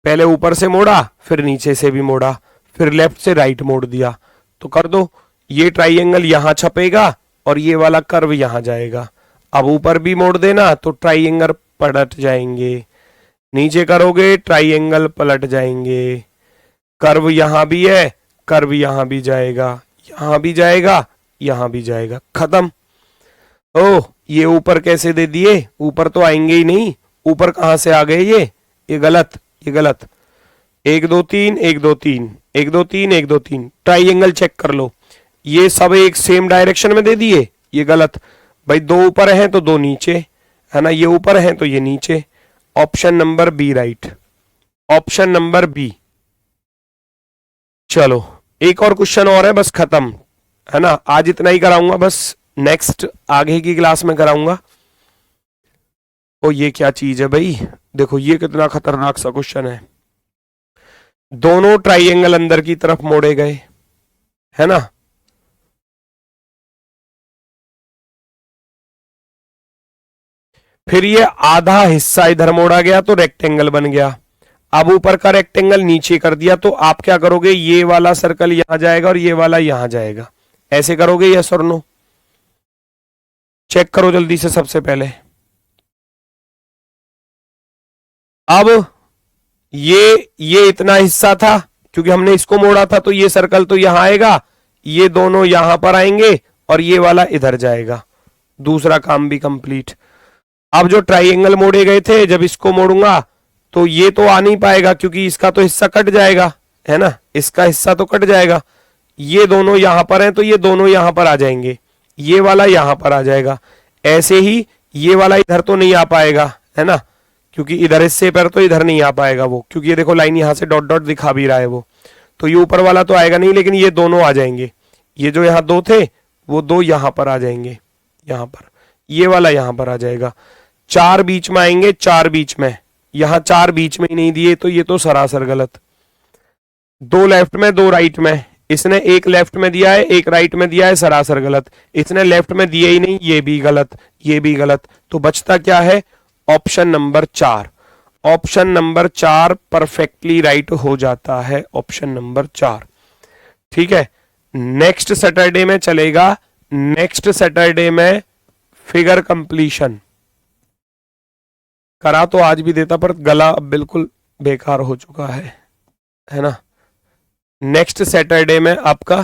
S1: पहले ऊपर से मोड़ा, फिर नीचे से भी मोड़ा, फिर लेफ्ट से राइट मोड़ दिया, तो कर दो। ये ट्राइंगल यहां छपेगा और ये वाला कर्व यहां जाएगा। अब ऊपर भी मोड़ देना तो ट्राइंगल पलट जाएंगे, नीचे करोगे ट्राइंगल पलट जाएंगे। कर्व यहां भी है, कर्व यहां भी जाएगा, यहां भी जाएगा, यहां भी जाएगा, खत्म। ओह ये ऊपर कैसे दे दिए? ऊपर तो आएंगे ही नहीं, ऊपर कहां से आ गए? ये गलत, ये गलत। 1 2 3 1 2 3 1 2 3 1 2 3, ट्राइंगल चेक कर लो, ये सब एक सेम डायरेक्शन में दे दिए, ये गलत। भाई 2 ऊपर हैं तो 2 नीचे, है ना, ये ऊपर हैं तो ये नीचे। Option number B right, option number B. चलो एक और क्वेश्चन और है, बस खत्म, है ना। आज इतना ही कराऊंगा, बस नेक्स्ट आगे की क्लास में कराऊंगा। ओ ये क्या चीज है भाई, देखो ये कितना खतरनाक सा क्वेश्चन है। दोनों ट्राइंगल अंदर की तरफ मोड़े गए, है ना, फिर ये आधा हिस्सा इधर मोड़ा गया तो रेक्टेंगल बन गया। अब ऊपर का रेक्टेंगल नीचे कर दिया तो आप क्या करोगे, ये वाला सर्कल यहां जाएगा और ये वाला यहां जाएगा, ऐसे करोगे यस और नो? चेक करो जल्दी से सबसे पहले। अब ये इतना हिस्सा था, क्योंकि हमने इसको मोड़ा था तो ये सर्कल तो यहां आएगा, ये दोनों यहां पर आएंगे और ये वाला इधर जाएगा, दूसरा काम भी कंप्लीट। अब जो ट्राइंगल मोड़े गए थे, जब इसको मोड़ूंगा तो ये तो आ नहीं पाएगा क्योंकि इसका तो हिस्सा कट जाएगा, है ना, इसका हिस्सा तो कट जाएगा। ये दोनों यहां पर हैं तो ये दोनों यहां पर आ जाएंगे, ये वाला यहां पर आ जाएगा। ऐसे ही ये वाला इधर तो नहीं आ पाएगा, है ना, क्योंकि इधर हिस्से पर तो इधर नहीं आ पाएगा वो, क्योंकि ये देखो लाइन यहां से डॉट डॉट दिखा भी रहा है वो, तो ये ऊपर वाला तो आएगा नहीं, लेकिन ये दोनों आ जाएंगे। ये जो यहाँ दो थे वो दो यहां पर आ जाएंगे, यहां पर, ये वाला यहां पर आ जाएगा। चार बीच में आएंगे, चार बीच में, यहां चार बीच में ही नहीं दिए तो ये तो सरासर गलत। दो लेफ्ट में दो राइट में, इसने एक लेफ्ट में दिया है एक राइट में दिया है, सरासर गलत। इसने लेफ्ट में दिए ही नहीं, ये भी गलत, ये भी गलत। तो बचता क्या है, option number 4। Option number 4 perfectly right हो जाता है, ऑप्शन नंबर 4। ठीक है, नेक्स्ट सैटरडे में चलेगा, नेक्स्ट सैटरडे में फिगर कंप्लीशन करा तो आज भी देता, पर गला अब बिल्कुल बेकार हो चुका है ना। नेक्स्ट सैटरडे में आपका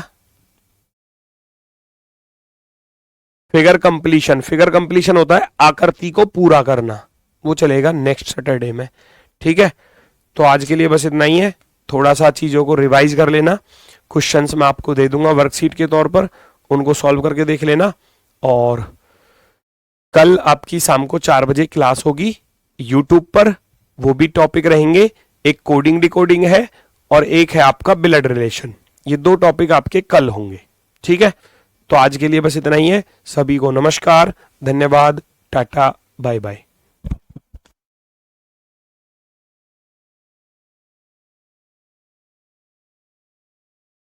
S1: फिगर कंप्लीशन, फिगर कंप्लीशन होता है आकृति को पूरा करना, वो चलेगा नेक्स्ट सैटरडे में। ठीक है, तो आज के लिए बस इतना ही है। थोड़ा सा चीजों को रिवाइज कर लेना, क्वेश्चंस मैं आपको दे दूंगा वर्कशीट के तौर पर, उनको सॉल्व करके देख लेना। और कल आपकी शाम को 4 बजे क्लास होगी यूट्यूब पर, वो भी टॉपिक रहेंगे, एक कोडिंग डिकोडिंग है और एक है आपका ब्लड रिलेशन। ये 2 टॉपिक आपके कल होंगे। ठीक है, तो आज के लिए बस इतना ही है। सभी को नमस्कार, धन्यवाद, टाटा, बाय बाय।